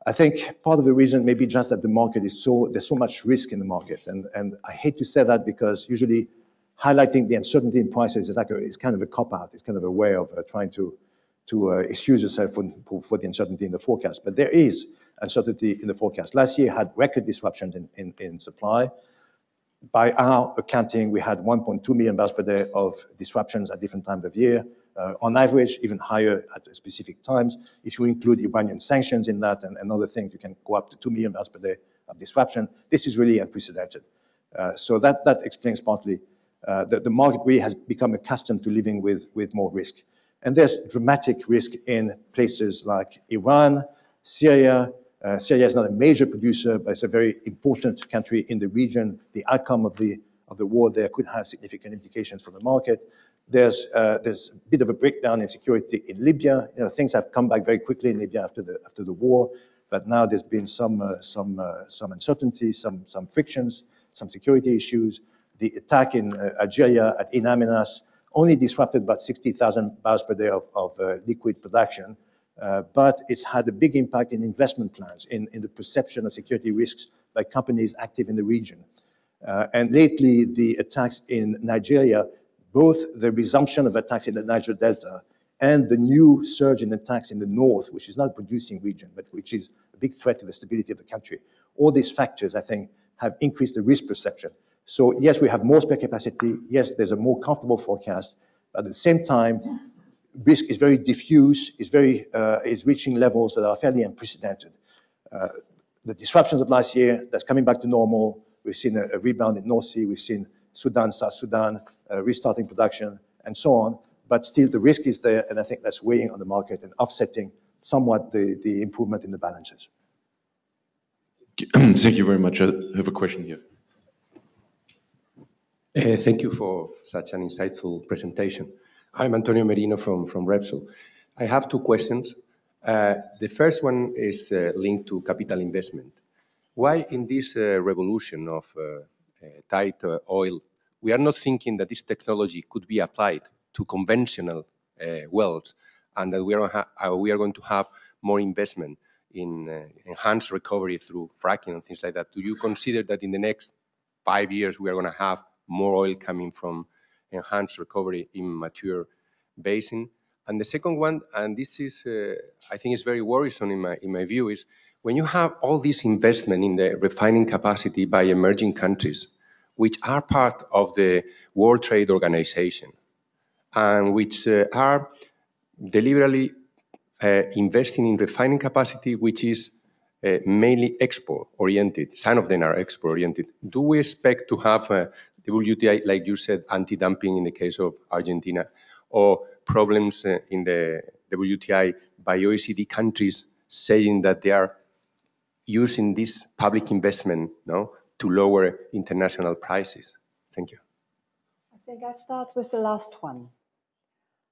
I think part of the reason may be just that the market is there's so much risk in the market, and I hate to say that because usually highlighting the uncertainty in prices is kind of a cop-out. It's kind of a way of trying to excuse yourself for the uncertainty in the forecast. But there is uncertainty in the forecast. Last year had record disruptions in supply. By our accounting, we had 1.2 million barrels per day of disruptions at different times of year. On average, even higher at specific times. If you include Iranian sanctions in that and other things, you can go up to 2 million barrels per day of disruption. This is really unprecedented. So that explains partly that the market really has become accustomed to living with more risk. And there's dramatic risk in places like Iran, Syria. Syria is not a major producer, but it's a very important country in the region. The outcome of the war there could have significant implications for the market. There's a bit of a breakdown in security in Libya. Things have come back very quickly in Libya after the war, but now there's been some uncertainty, some frictions, some security issues. The attack in Algeria at In Amenas only disrupted about 60,000 barrels per day of liquid production, but it's had a big impact in investment plans, in the perception of security risks by companies active in the region. And lately, the attacks in Nigeria, both the resumption of attacks in the Niger Delta and the new surge in attacks in the north, which is not a producing region, but which is a big threat to the stability of the country. All these factors, I think, have increased the risk perception. So yes, we have more spare capacity. Yes, there's a more comfortable forecast. But at the same time, risk is very diffuse, is reaching levels that are fairly unprecedented. The disruptions of last year, that's coming back to normal. We've seen a rebound in North Sea. We've seen Sudan, South Sudan, restarting production, and so on. But still, the risk is there, and I think that's weighing on the market and offsetting somewhat the improvement in the balances. Thank you very much. I have a question here. Thank you for such an insightful presentation. I'm Antonio Merino from Repsol. I have two questions. The first one is linked to capital investment. Why in this revolution of tight oil, we are not thinking that this technology could be applied to conventional wells and that we are going to have more investment in enhanced recovery through fracking and things like that? Do you consider that in the next 5 years we are going to have more oil coming from enhanced recovery in mature basin? And the second one, and this is, I think is very worrisome in my view, is when you have all this investment in the refining capacity by emerging countries, which are part of the World Trade Organization, and which are deliberately investing in refining capacity, which is mainly export-oriented. Some of them are export-oriented. Do we expect to have WTI, like you said, anti-dumping in the case of Argentina, or problems in the WTI by OECD countries saying that they are using this public investment, no, to lower international prices? Thank you. I think I start with the last one.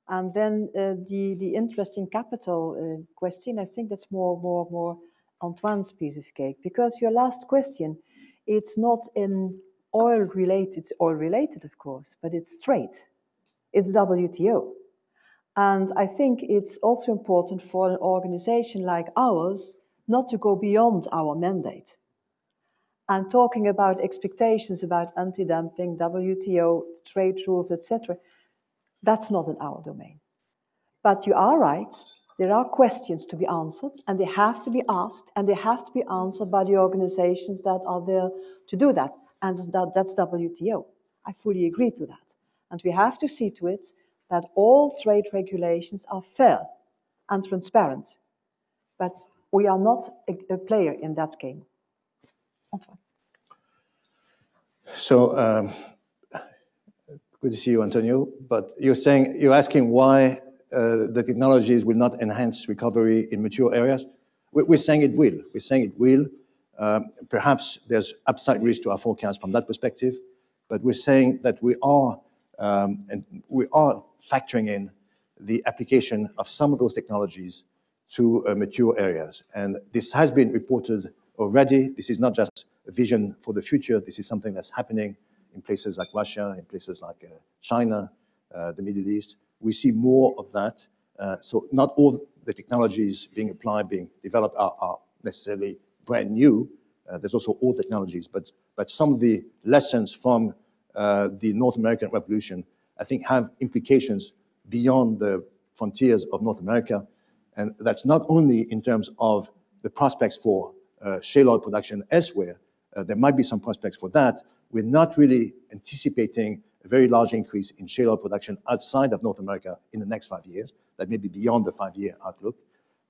And then the interesting capital question, I think that's more Antoine's piece of cake. Because your last question, it's not in oil related, it's oil related, of course, but it's trade. It's WTO. And I think it's also important for an organization like ours not to go beyond our mandate. And talking about expectations about anti-dumping, WTO, trade rules, etc., that's not in our domain. But you are right, there are questions to be answered, and they have to be asked, and they have to be answered by the organizations that are there to do that. And that's WTO. I fully agree to that. And we have to see to it that all trade regulations are fair and transparent. But we are not a player in that game. Antoine. So, good to see you, Antonio. But you're asking why the technologies will not enhance recovery in mature areas. We're saying it will. We're saying it will. Perhaps there's upside risk to our forecast from that perspective, but we're saying that we are factoring in the application of some of those technologies to mature areas. And this has been reported already. This is not just a vision for the future. This is something that's happening in places like Russia, in places like China, the Middle East. We see more of that. So not all the technologies being applied, being developed are necessarily brand new. There's also old technologies, but some of the lessons from the North American Revolution, I think, have implications beyond the frontiers of North America. And that's not only in terms of the prospects for shale oil production elsewhere. There might be some prospects for that. We're not really anticipating a very large increase in shale oil production outside of North America in the next 5 years. That may be beyond the 5-year outlook.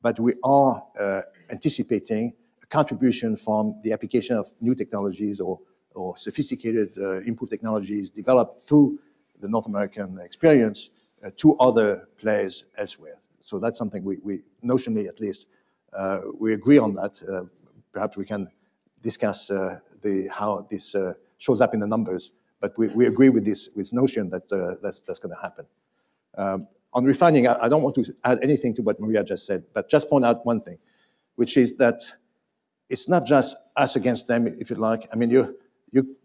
But we are anticipating a contribution from the application of new technologies or sophisticated improved technologies developed through the North American experience to other players elsewhere. So that's something we notionally, at least, we agree on that. Perhaps we can discuss how this shows up in the numbers, but we agree with this notion that that's going to happen. On refining, I don't want to add anything to what Maria just said, but just point out one thing, which is that it's not just us against them, if you like. I mean, you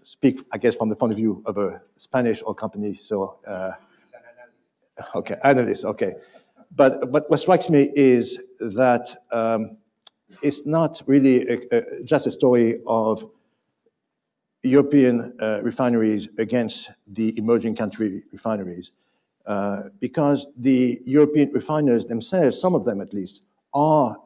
speak, I guess, from the point of view of a Spanish oil company, so okay, analyst, okay. But what strikes me is that it's not really just a story of European refineries against the emerging country refineries, because the European refiners themselves, some of them at least, are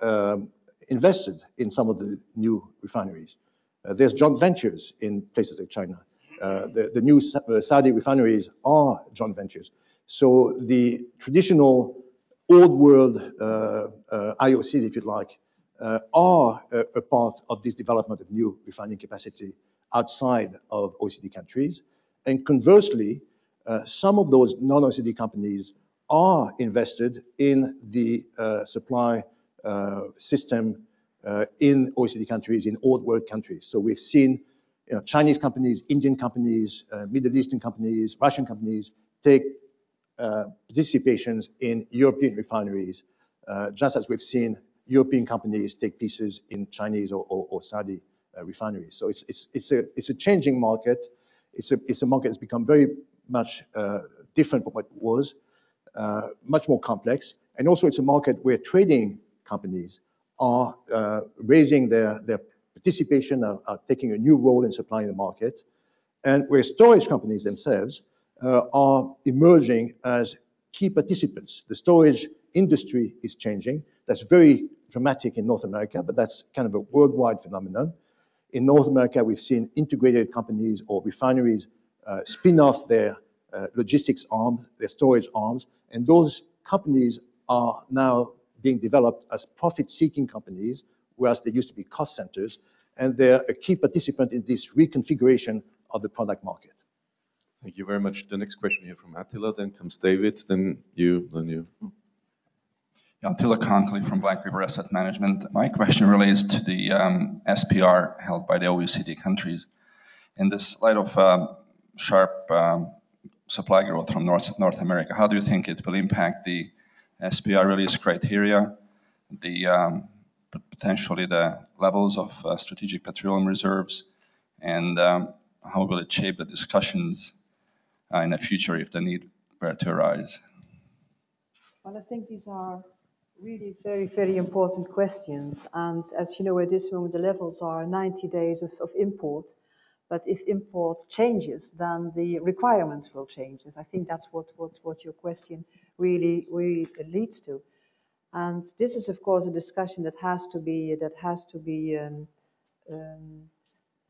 invested in some of the new refineries. There's joint ventures in places like China. The new Saudi refineries are joint ventures. So the traditional old world IOCs, if you like, are a part of this development of new refining capacity outside of OECD countries. And conversely, some of those non-OECD companies are invested in the supply system in OECD countries, in old world countries. So we've seen Chinese companies, Indian companies, Middle Eastern companies, Russian companies take participations in European refineries, just as we've seen European companies take pieces in Chinese or Saudi refineries. So it's a changing market. It's a market that's become very much different from what it was, much more complex. And also it's a market where trading companies are raising their participation, are taking a new role in supplying the market, and where storage companies themselves are emerging as key participants. The storage industry is changing. That's very dramatic in North America, but that's kind of a worldwide phenomenon. In North America, we've seen integrated companies or refineries spin off their logistics arms, their storage arms, and those companies are now being developed as profit-seeking companies, whereas they used to be cost centers, and they're a key participant in this reconfiguration of the product market. Thank you very much. The next question here from Attila, then comes David, then you, then you. Attila Conkley from Black River Asset Management. My question relates to the SPR held by the OECD countries. In this light of sharp supply growth from North America, how do you think it will impact the SPR release criteria, potentially the levels of strategic petroleum reserves, and how will it shape the discussions in the future if the need were to arise? Well, I think these are really very, very important questions. And as you know, at this moment, the levels are 90 days of import. But if import changes, then the requirements will change. I think that's what your question really leads to. And this is, of course, a discussion that has to be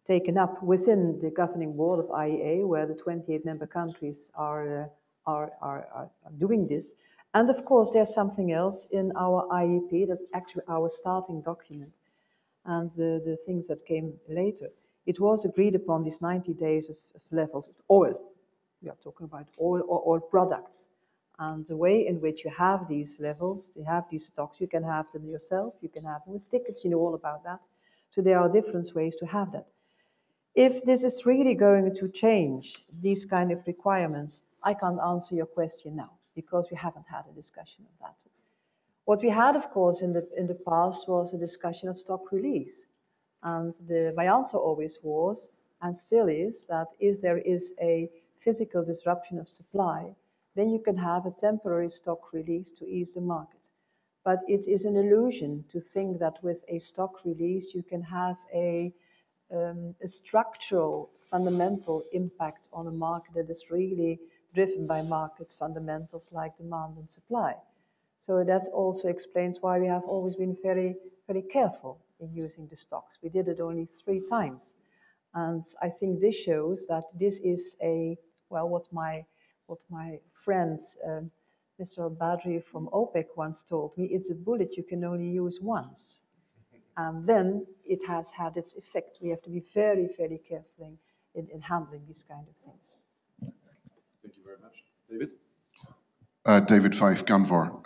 taken up within the governing board of IEA, where the 28 member countries are doing this. And of course, there's something else in our IEP, that's actually our starting document, and the things that came later. It was agreed upon these 90 days of levels of oil. We are talking about oil or oil products. And the way in which you have these levels, you have these stocks, you can have them yourself, you can have them with tickets, you know all about that. So there are different ways to have that. If this is really going to change these kind of requirements, I can't answer your question now, because we haven't had a discussion of that. What we had, of course, in the past was a discussion of stock release. And my answer always was, and still is, that if there is a physical disruption of supply, then you can have a temporary stock release to ease the market. But it is an illusion to think that with a stock release you can have a structural, fundamental impact on a market that is really driven by market fundamentals like demand and supply. So that also explains why we have always been very, very careful in using the stocks. We did it only 3 times. And I think this shows that this is what my friend, Mr. Badri from OPEC once told me, it's a bullet you can only use once. And then it has had its effect. We have to be very, very careful in handling these kind of things. Thank you very much. David? David Fife, Gunvor.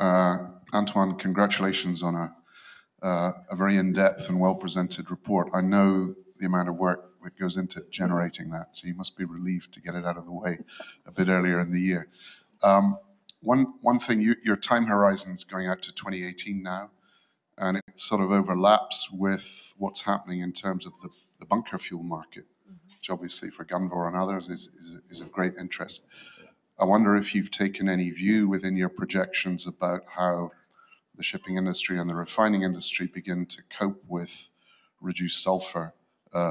Antoine, congratulations on a very in-depth and well-presented report. I know the amount of work that goes into generating that, so you must be relieved to get it out of the way a bit earlier in the year. One thing, your time horizon's going out to 2018 now, and it sort of overlaps with what's happening in terms of the bunker fuel market, which obviously for Gunvor and others is of great interest. I wonder if you've taken any view within your projections about how the shipping industry and the refining industry begin to cope with reduced sulfur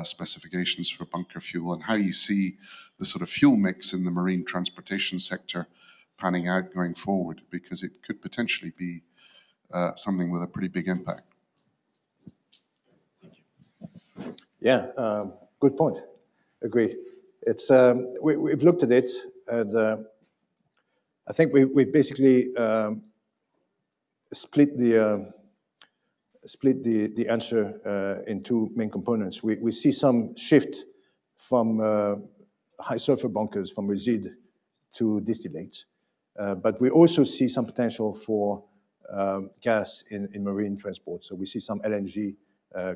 specifications for bunker fuel, and how you see the sort of fuel mix in the marine transportation sector panning out going forward, because it could potentially be something with a pretty big impact. Yeah, good point. Agree. It's we've looked at it, and I think we've basically split the answer in 2 main components. We see some shift from high sulfur bunkers from resid to distillate, but we also see some potential for gas in marine transport. So we see some LNG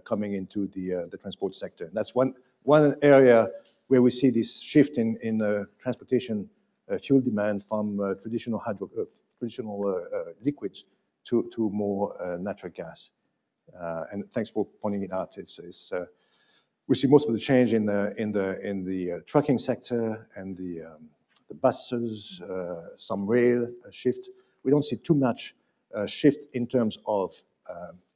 coming into the transport sector. That's one area where we see this shift in transportation fuel demand from traditional liquids to more natural gas. And thanks for pointing it out. We see most of the change in the trucking sector and the buses, some rail shift. We don't see too much shift in terms of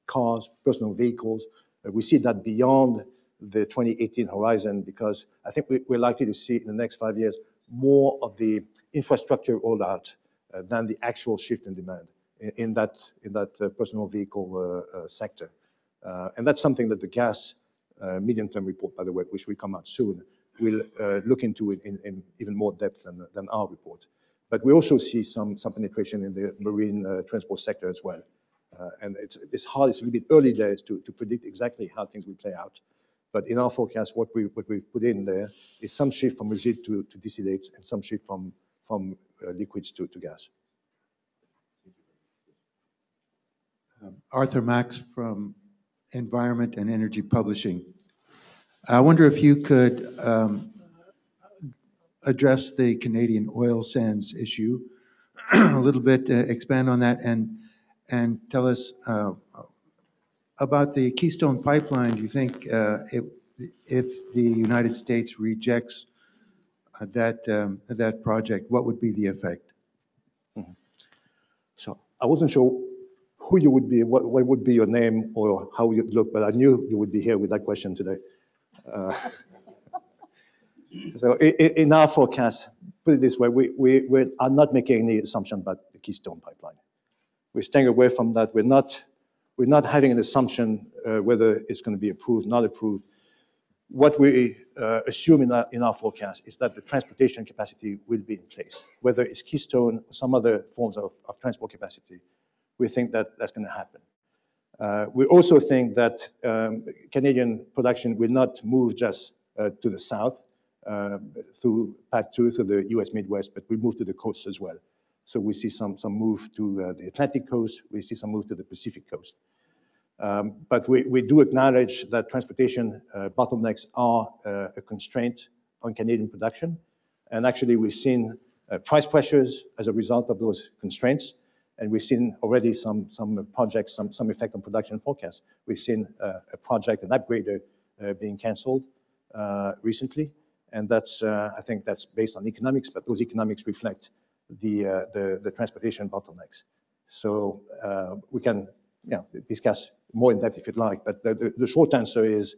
cars, personal vehicles. We see that beyond the 2018 horizon, because I think we're likely to see in the next 5 years more of the infrastructure rollout than the actual shift in demand in that personal vehicle sector. And that's something that the gas medium-term report, by the way, which will come out soon, will look into in even more depth than our report. But we also see some penetration in the marine transport sector as well. And it's hard, it's a little bit early days to predict exactly how things will play out. But in our forecast, what we put in there is some shift from resid to distillates and some shift from liquids to gas. Arthur Max from Environment and Energy Publishing. I wonder if you could address the Canadian oil sands issue a little bit, expand on that, and tell us about the Keystone Pipeline. Do you think if the United States rejects that project, what would be the effect? Mm-hmm. So I wasn't sure who you would be, what would be your name or how you'd look, but I knew you would be here with that question today. So in our forecast, put it this way, we are not making any assumption about the Keystone Pipeline. We're staying away from that. We're not having an assumption whether it's going to be approved, not approved. What we assume in our forecast is that the transportation capacity will be in place, whether it's Keystone or some other forms of transport capacity. We think that that's going to happen. We also think that Canadian production will not move just to the south through PADD 2 to the US Midwest, but we move to the coast as well. So we see some move to the Atlantic coast. We see some move to the Pacific coast. But we do acknowledge that transportation bottlenecks are a constraint on Canadian production. And actually, we've seen price pressures as a result of those constraints. And we've seen already some projects, some effect on production forecasts. We've seen a project, an upgrader, being canceled recently. And that's, I think that's based on economics, but those economics reflect the transportation bottlenecks. So we can discuss more in depth if you'd like, but the short answer is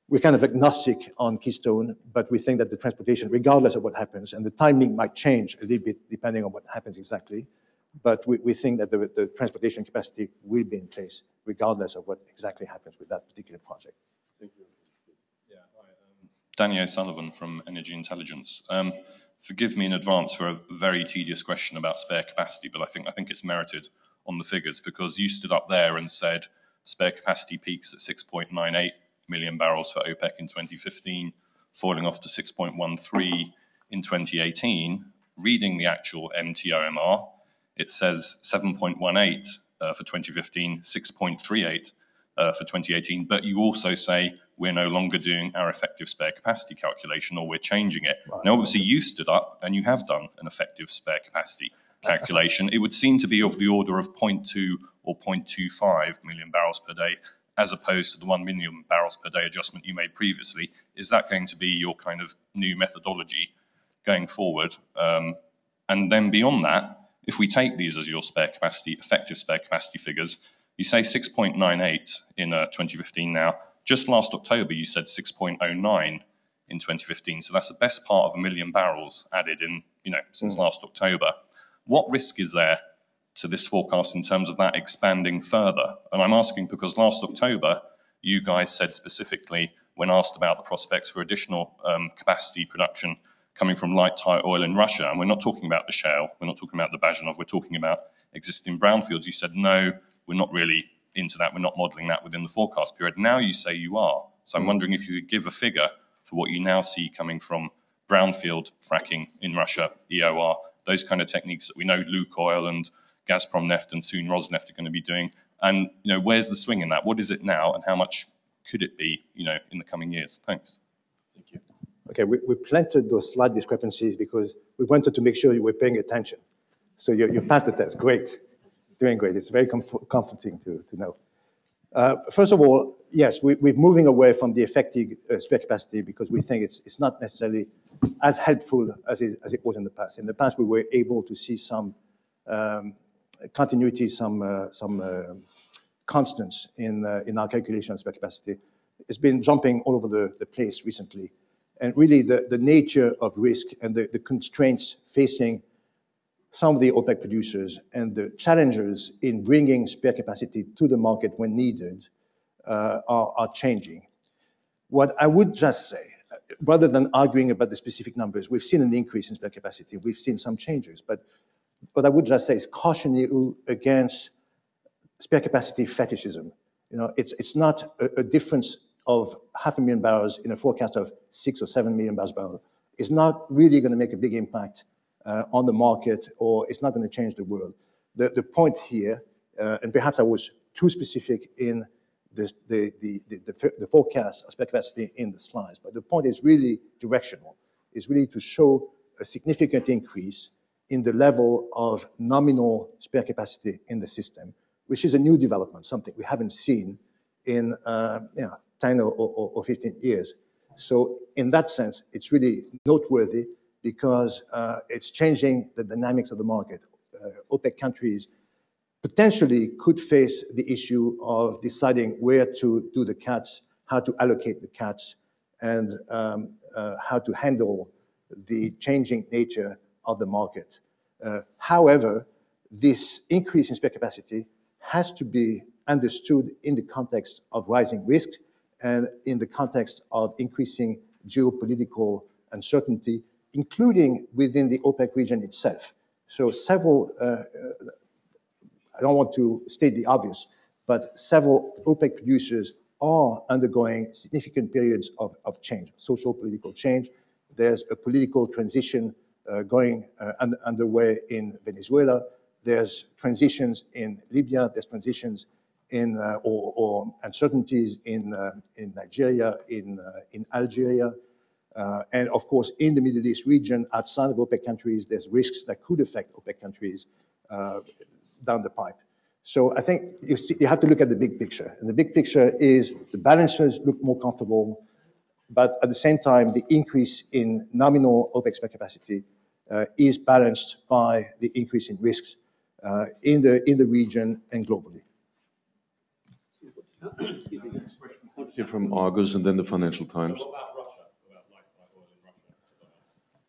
we're kind of agnostic on Keystone, but we think that the transportation, regardless of what happens, and the timing might change a little bit depending on what happens exactly, but we think that the transportation capacity will be in place regardless of what exactly happens with that particular project. Thank you. Yeah, hi, Danny O'Sullivan from Energy Intelligence. Forgive me in advance for a very tedious question about spare capacity, but I think it's merited on the figures, because you stood up there and said spare capacity peaks at 6.98 million barrels for OPEC in 2015, falling off to 6.13 in 2018. Reading the actual MTOMR, it says 7.18 for 2015, 6.38 for 2018, but you also say we're no longer doing our effective spare capacity calculation, or we're changing it. Right. Now, obviously, you stood up and you have done an effective spare capacity calculation. It would seem to be of the order of 0.2 or 0.25 million barrels per day, as opposed to the 1 million barrels per day adjustment you made previously. Is that going to be your kind of new methodology going forward? And then beyond that, if we take these as your spare capacity, effective spare capacity figures, you say 6.98 in 2015 now. Just last October, you said 6.09 in 2015. So that's the best part of 1 million barrels added in, since last October. What risk is there to this forecast in terms of that expanding further? And I'm asking because last October, you guys said specifically, when asked about the prospects for additional capacity production coming from light tight oil in Russia, and we're not talking about the shale, we're not talking about the Bazhenov, we're talking about existing brownfields. You said, no, we're not really into that, we're not modeling that within the forecast period. Now you say you are. So I'm wondering if you could give a figure for what you now see coming from brownfield fracking in Russia, EOR, those kind of techniques that we know Lukoil and Gazprom Neft and soon Rosneft are going to be doing. And, where's the swing in that? What is it now, and how much could it be, in the coming years? Thanks. Thank you. Okay, we planted those slight discrepancies because we wanted to make sure you were paying attention. So you passed the test. Great. Doing great. It's very comforting to know. First of all, yes, we're moving away from the effective spare capacity because we think it's not necessarily as helpful as it was in the past. In the past, we were able to see some continuity, some constants in our calculation of spare capacity. It's been jumping all over the place recently. And really, the nature of risk and the constraints facing some of the OPEC producers and the challengers in bringing spare capacity to the market when needed are changing. What I would just say, rather than arguing about the specific numbers, we've seen an increase in spare capacity, we've seen some changes, but what I would just say is caution you against spare capacity fetishism. You know, it's not a difference of 500,000 barrels in a forecast of 6 or 7 million barrels per barrel. It's not really going to make a big impact on the market, or it's not going to change the world. The point here, and perhaps I was too specific in the forecast of spare capacity in the slides, but the point is really directional. It's really to show a significant increase in the level of nominal spare capacity in the system, which is a new development, something we haven't seen in 10 or 15 years. So in that sense, it's really noteworthy because it's changing the dynamics of the market. OPEC countries potentially could face the issue of deciding where to do the cuts, how to allocate the cuts, and how to handle the changing nature of the market. However, this increase in spare capacity has to be understood in the context of rising risk and in the context of increasing geopolitical uncertainty, including within the OPEC region itself. So several, I don't want to state the obvious, but several OPEC producers are undergoing significant periods of change, social political change. There's a political transition underway in Venezuela. There's transitions in Libya. There's transitions in or uncertainties in Nigeria, in Algeria, and of course in the Middle East region outside of OPEC countries. There's risks that could affect OPEC countries down the pipe. So I think you have to look at the big picture, and the big picture is the balances look more comfortable, but at the same time the increase in nominal OPEC spare capacity is balanced by the increase in risks in the region and globally. Here from Argus and then the Financial Times.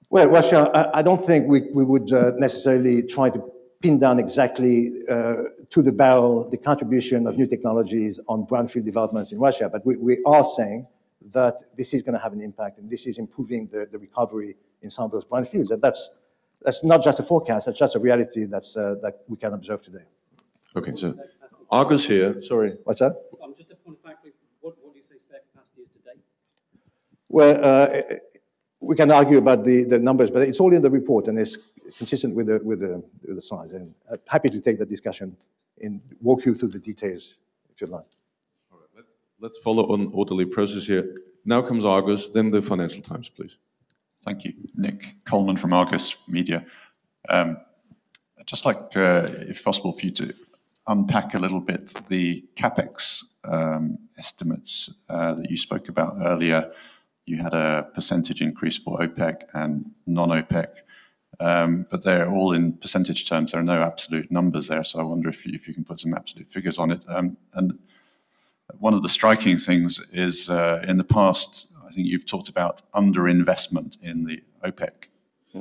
Well, Russia, I don't think we would necessarily try to pin down exactly to the barrel the contribution of new technologies on brownfield developments in Russia, but we are saying that this is going to have an impact, and this is improving the recovery in some of those brownfields. And that's not just a forecast, that's just a reality that we can observe today. Okay, so Argus here. Sorry, what's that? So just a point of fact, what do you say spare capacity is today? Well, we can argue about the numbers, but it's all in the report and it's consistent with the slides. And I'm happy to take that discussion and walk you through the details if you'd like. All right, let's follow an orderly process here. Now comes Argus, then the Financial Times, please. Thank you. Nick Coleman from Argus Media. I'd just like, if possible, for you to unpack a little bit the CapEx estimates that you spoke about earlier. You had a percentage increase for OPEC and non-OPEC, but they're all in percentage terms. There are no absolute numbers there, so I wonder if you can put some absolute figures on it. And one of the striking things is in the past, I think you've talked about underinvestment in the OPEC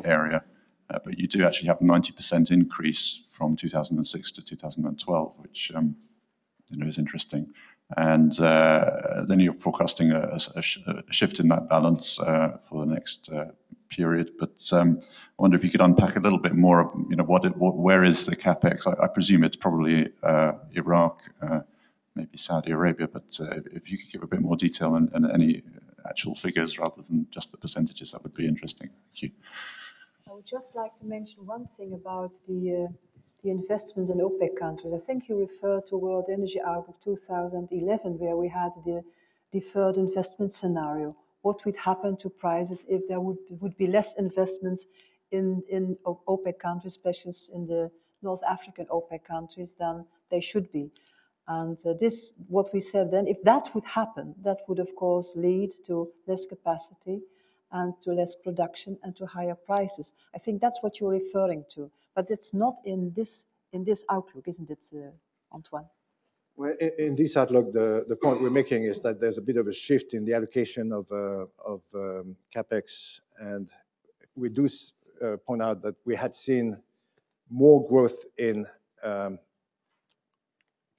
area, but you do actually have a 90% increase from 2006 to 2012, which is interesting. And then you're forecasting a shift in that balance for the next period. But I wonder if you could unpack a little bit more. Where is the capex? I presume it's probably Iraq, maybe Saudi Arabia. But if you could give a bit more detail and any actual figures rather than just the percentages, that would be interesting. Thank you. I would just like to mention one thing about the investments in OPEC countries. I think you referred to World Energy Outlook 2011, where we had the deferred investment scenario. What would happen to prices if there would be less investments in OPEC countries, especially in the North African OPEC countries, than they should be? And what we said then, if that would happen, that would of course lead to less capacity and to less production and to higher prices. I think that's what you're referring to, but it's not in this outlook, isn't it, Antoine? Well, in this outlook, the point we're making is that there's a bit of a shift in the allocation of capex, and we do point out that we had seen more growth in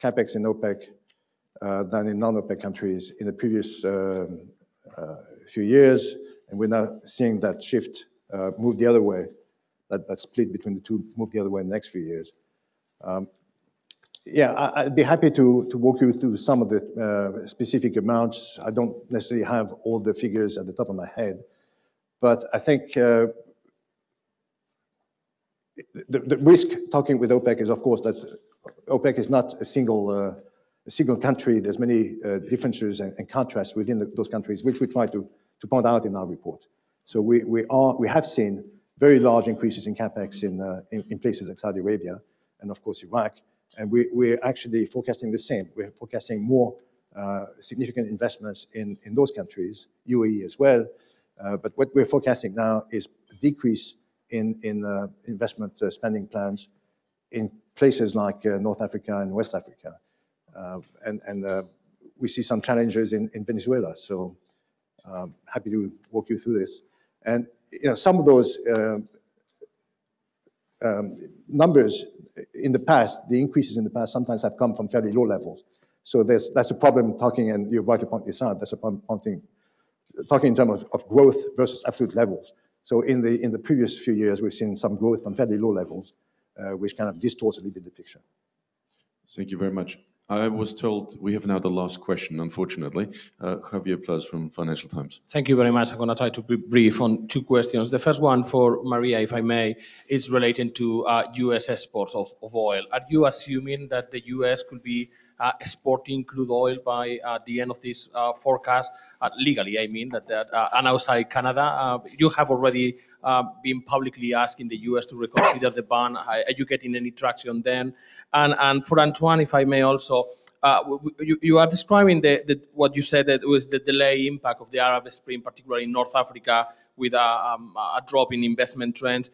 capex in OPEC than in non-OPEC countries in the previous few years, and we're now seeing that shift move the other way. That split between the two move the other way in the next few years. Yeah, I'd be happy to walk you through some of the specific amounts. I don't necessarily have all the figures at the top of my head, but I think the risk talking with OPEC is, of course, that OPEC is not a single country. There's many differences and contrasts within those countries, which we try to point out in our report. So we have seen very large increases in capex in places like Saudi Arabia and, of course, Iraq. And we're actually forecasting the same. We're forecasting more significant investments in those countries, UAE as well. But what we're forecasting now is a decrease in investment spending plans in places like North Africa and West Africa. And we see some challenges in Venezuela. So happy to walk you through this. And some of those numbers in the past, the increases in the past sometimes have come from fairly low levels. So that's a problem talking, and you're right to point this out, that's a problem talking in terms of growth versus absolute levels. So in the previous few years, we've seen some growth from fairly low levels, which kind of distorts a little bit the picture. Thank you very much. I was told we have now the last question, unfortunately. Javier Plas from Financial Times. Thank you very much. I'm going to try to be brief on two questions. The first one for Maria, if I may, is relating to U.S. exports of oil. Are you assuming that the U.S. could be exporting crude oil by the end of this forecast? Legally, I mean, and outside Canada, you have already been publicly asking the U.S. to reconsider the ban. Are you getting any traction then? And for Antoine, if I may also, you are describing what you said that was the delay impact of the Arab Spring, particularly in North Africa, with a drop in investment trends.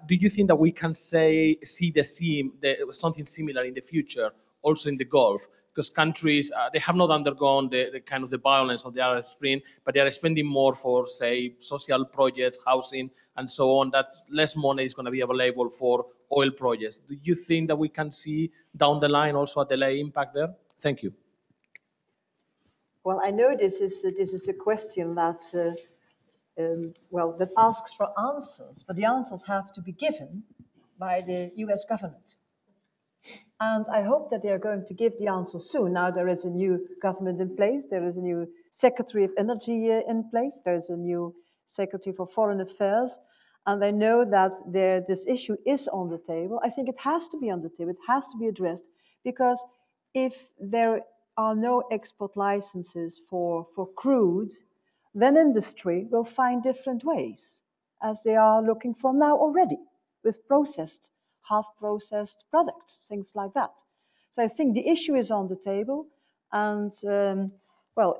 Do you think that we can see something similar in the future, also in the Gulf? Because countries, they have not undergone the kind of the violence of the Arab Spring, but they are spending more for, say, social projects, housing, and so on. That less money is going to be available for oil projects. Do you think that we can see down the line also a delay impact there? Thank you. Well, I know this is a question that that asks for answers, but the answers have to be given by the U.S. government. And I hope that they are going to give the answer soon. Now there is a new government in place. There is a new Secretary of Energy in place. There is a new Secretary for Foreign Affairs. And I know that this issue is on the table. I think it has to be on the table. It has to be addressed, because if there are no export licenses for crude, then industry will find different ways, as they are looking for now already, with processed, half-processed products, things like that. So I think the issue is on the table, and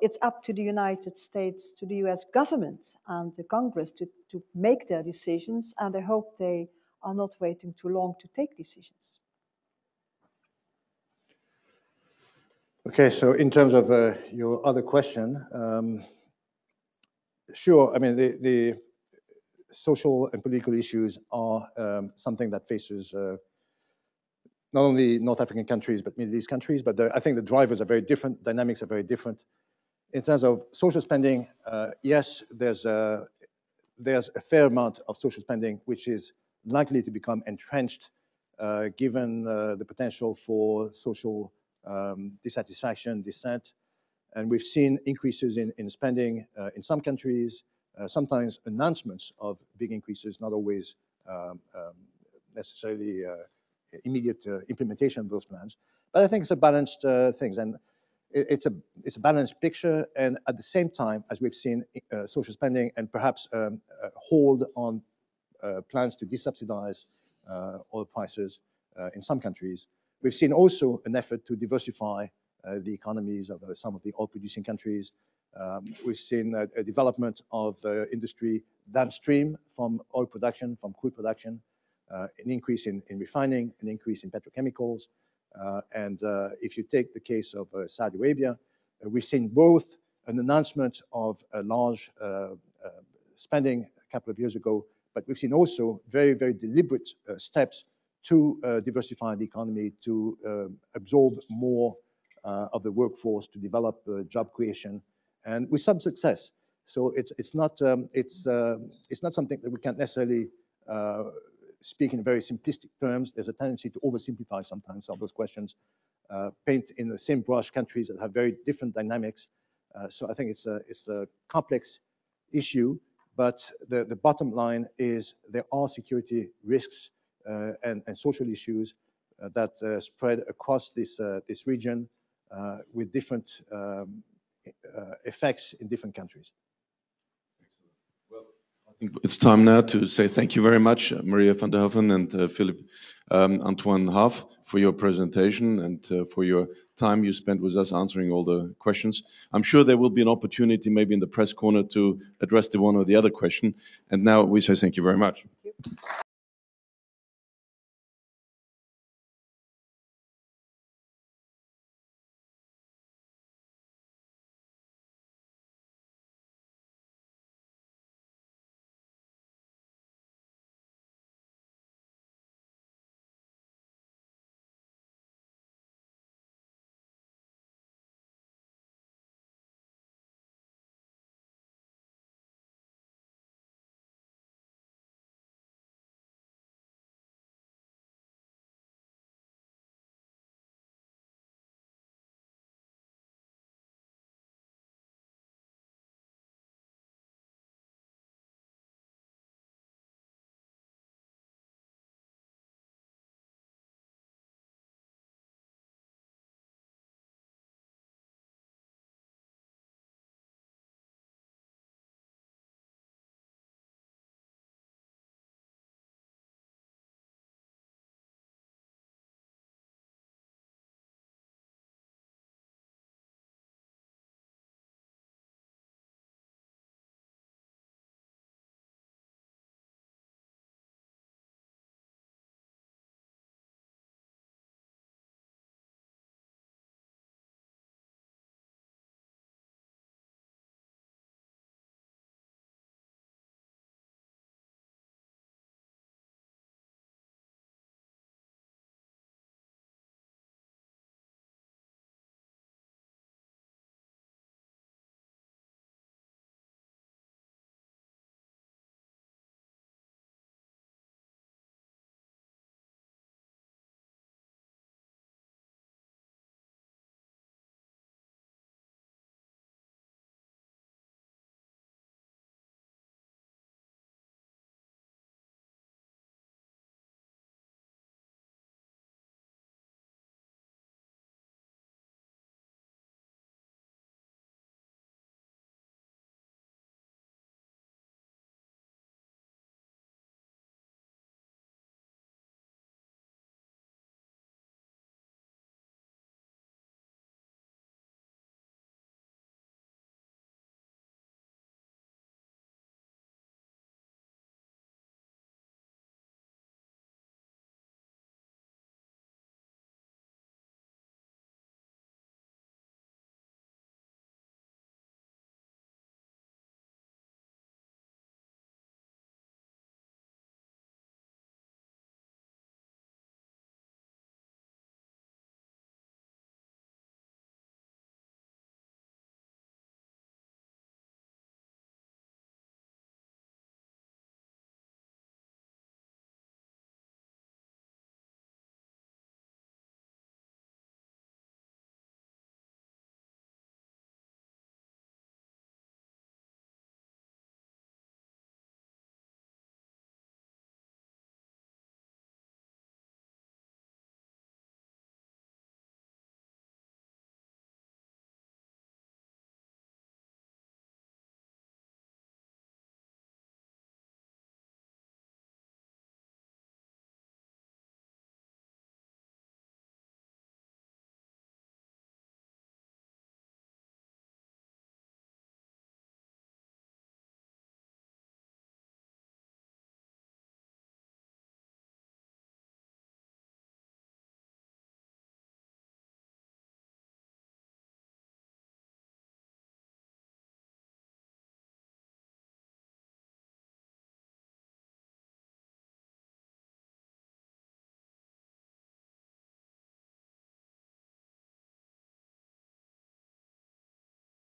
it's up to the United States, to the US government and the Congress to make their decisions, and I hope they are not waiting too long to take decisions. Okay, so in terms of your other question, sure, I mean, the social and political issues are something that faces not only North African countries, but Middle East countries, but I think the drivers are very different, dynamics are very different. In terms of social spending, yes, there's a fair amount of social spending which is likely to become entrenched given the potential for social dissatisfaction, dissent. And we've seen increases in spending in some countries, sometimes announcements of big increases, not always necessarily immediate implementation of those plans. But I think it's a balanced thing, and it's a balanced picture. And at the same time, as we've seen social spending and perhaps a hold on plans to desubsidize oil prices in some countries, we've seen also an effort to diversify the economies of some of the oil-producing countries. We've seen a development of industry downstream from oil production, from crude production, an increase in refining, an increase in petrochemicals. And if you take the case of Saudi Arabia, we've seen both an announcement of a large spending a couple of years ago, but we've seen also very, very deliberate steps to diversify the economy, to absorb more of the workforce, to develop job creation, and with some success. So it's not something that we can necessarily speak in very simplistic terms. There's a tendency to oversimplify sometimes some of those questions, paint in the same brush countries that have very different dynamics. So I think it's a complex issue, but the bottom line is there are security risks and social issues that spread across this region with different effects in different countries. I think it's time now to say thank you very much, Maria van der Hoeven and Philip Antoine Haaf, for your presentation and for your time you spent with us answering all the questions. I'm sure there will be an opportunity maybe in the press corner to address the one or the other question. And now we say thank you very much.